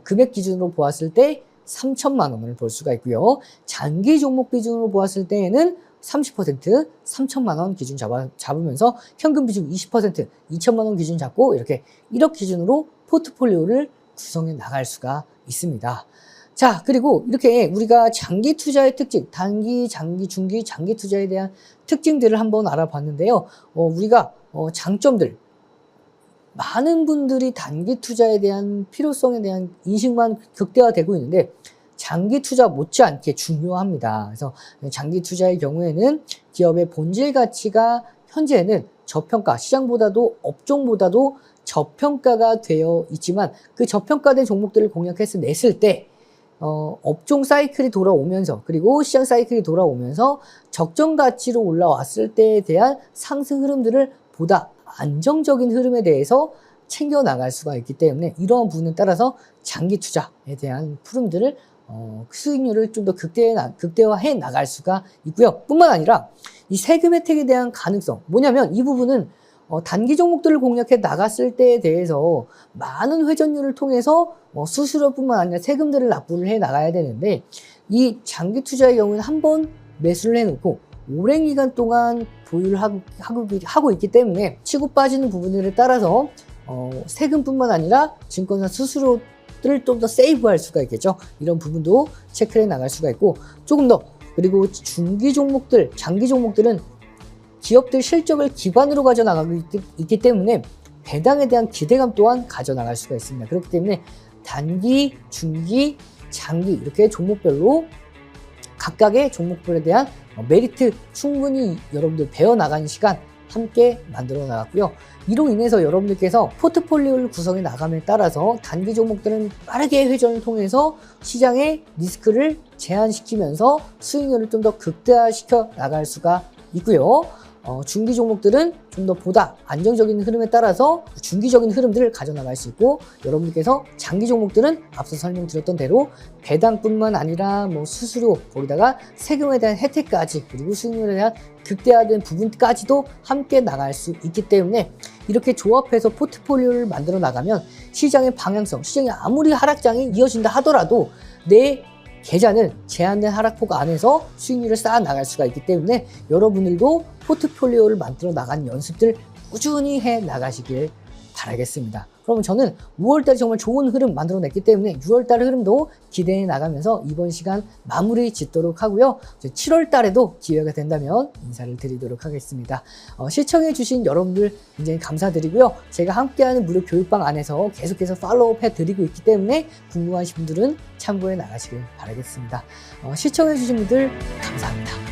A: 금액 기준으로 보았을 때 3천만 원을 볼 수가 있고요. 장기 종목 비중으로 보았을 때에는 30%, 3천만 원 기준 잡으면서 현금 비중 20%, 2천만 원 기준 잡고 이렇게 1억 기준으로 포트폴리오를 구성해 나갈 수가 있습니다. 자, 그리고 이렇게 우리가 장기 투자의 특징, 단기, 장기, 중기, 장기 투자에 대한 특징들을 한번 알아봤는데요. 우리가 장점들, 많은 분들이 단기 투자에 대한 필요성에 대한 인식만 극대화되고 있는데 장기 투자 못지않게 중요합니다. 그래서 장기 투자의 경우에는 기업의 본질 가치가 현재는 저평가, 시장보다도 업종보다도 저평가가 되어 있지만 그 저평가된 종목들을 공략해서 냈을 때 업종 사이클이 돌아오면서 그리고 시장 사이클이 돌아오면서 적정 가치로 올라왔을 때에 대한 상승 흐름들을 보다 안정적인 흐름에 대해서 챙겨 나갈 수가 있기 때문에 이러한 부분에 따라서 장기 투자에 대한 흐름들을 수익률을 좀 더 극대화해 나갈 수가 있고요. 뿐만 아니라 이 세금 혜택에 대한 가능성, 뭐냐면 이 부분은 단기 종목들을 공략해 나갔을 때에 대해서 많은 회전율을 통해서 수수료뿐만 아니라 세금들을 납부를 해 나가야 되는데 이 장기 투자의 경우는 한번 매수를 해놓고 오랜 기간 동안 보유를 하고 있기 때문에 치고 빠지는 부분들에 따라서 세금뿐만 아니라 증권사 수수료들을 좀 더 세이브할 수가 있겠죠. 이런 부분도 체크해 나갈 수가 있고 조금 더, 그리고 중기 종목들, 장기 종목들은 기업들 실적을 기반으로 가져나가고 있기 때문에 배당에 대한 기대감 또한 가져나갈 수가 있습니다. 그렇기 때문에 단기, 중기, 장기 이렇게 종목별로 각각의 종목별에 대한 메리트 충분히 여러분들 배워나가는 시간 함께 만들어 나갔고요. 이로 인해서 여러분들께서 포트폴리오를 구성해 나감에 따라서 단기 종목들은 빠르게 회전을 통해서 시장의 리스크를 제한시키면서 수익률을 좀 더 극대화시켜 나갈 수가 있고요. 중기 종목들은 좀 더 보다 안정적인 흐름에 따라서 중기적인 흐름들을 가져나갈 수 있고, 여러분들께서 장기 종목들은 앞서 설명드렸던 대로 배당뿐만 아니라 뭐 수수료, 거기다가 세금에 대한 혜택까지, 그리고 수익률에 대한 극대화된 부분까지도 함께 나갈 수 있기 때문에 이렇게 조합해서 포트폴리오를 만들어 나가면 시장의 방향성, 시장이 아무리 하락장이 이어진다 하더라도 내 계좌는 제한된 하락폭 안에서 수익률을 쌓아 나갈 수가 있기 때문에 여러분들도 포트폴리오를 만들어 나가는 연습들 꾸준히 해 나가시길 바라겠습니다. 그러면 저는 5월달에 정말 좋은 흐름 만들어냈기 때문에 6월달 흐름도 기대해 나가면서 이번 시간 마무리 짓도록 하고요. 7월달에도 기회가 된다면 인사를 드리도록 하겠습니다. 시청해주신 여러분들 굉장히 감사드리고요. 제가 함께하는 무료 교육방 안에서 계속해서 팔로우업 해드리고 있기 때문에 궁금하신 분들은 참고해 나가시길 바라겠습니다. 시청해주신 분들 감사합니다.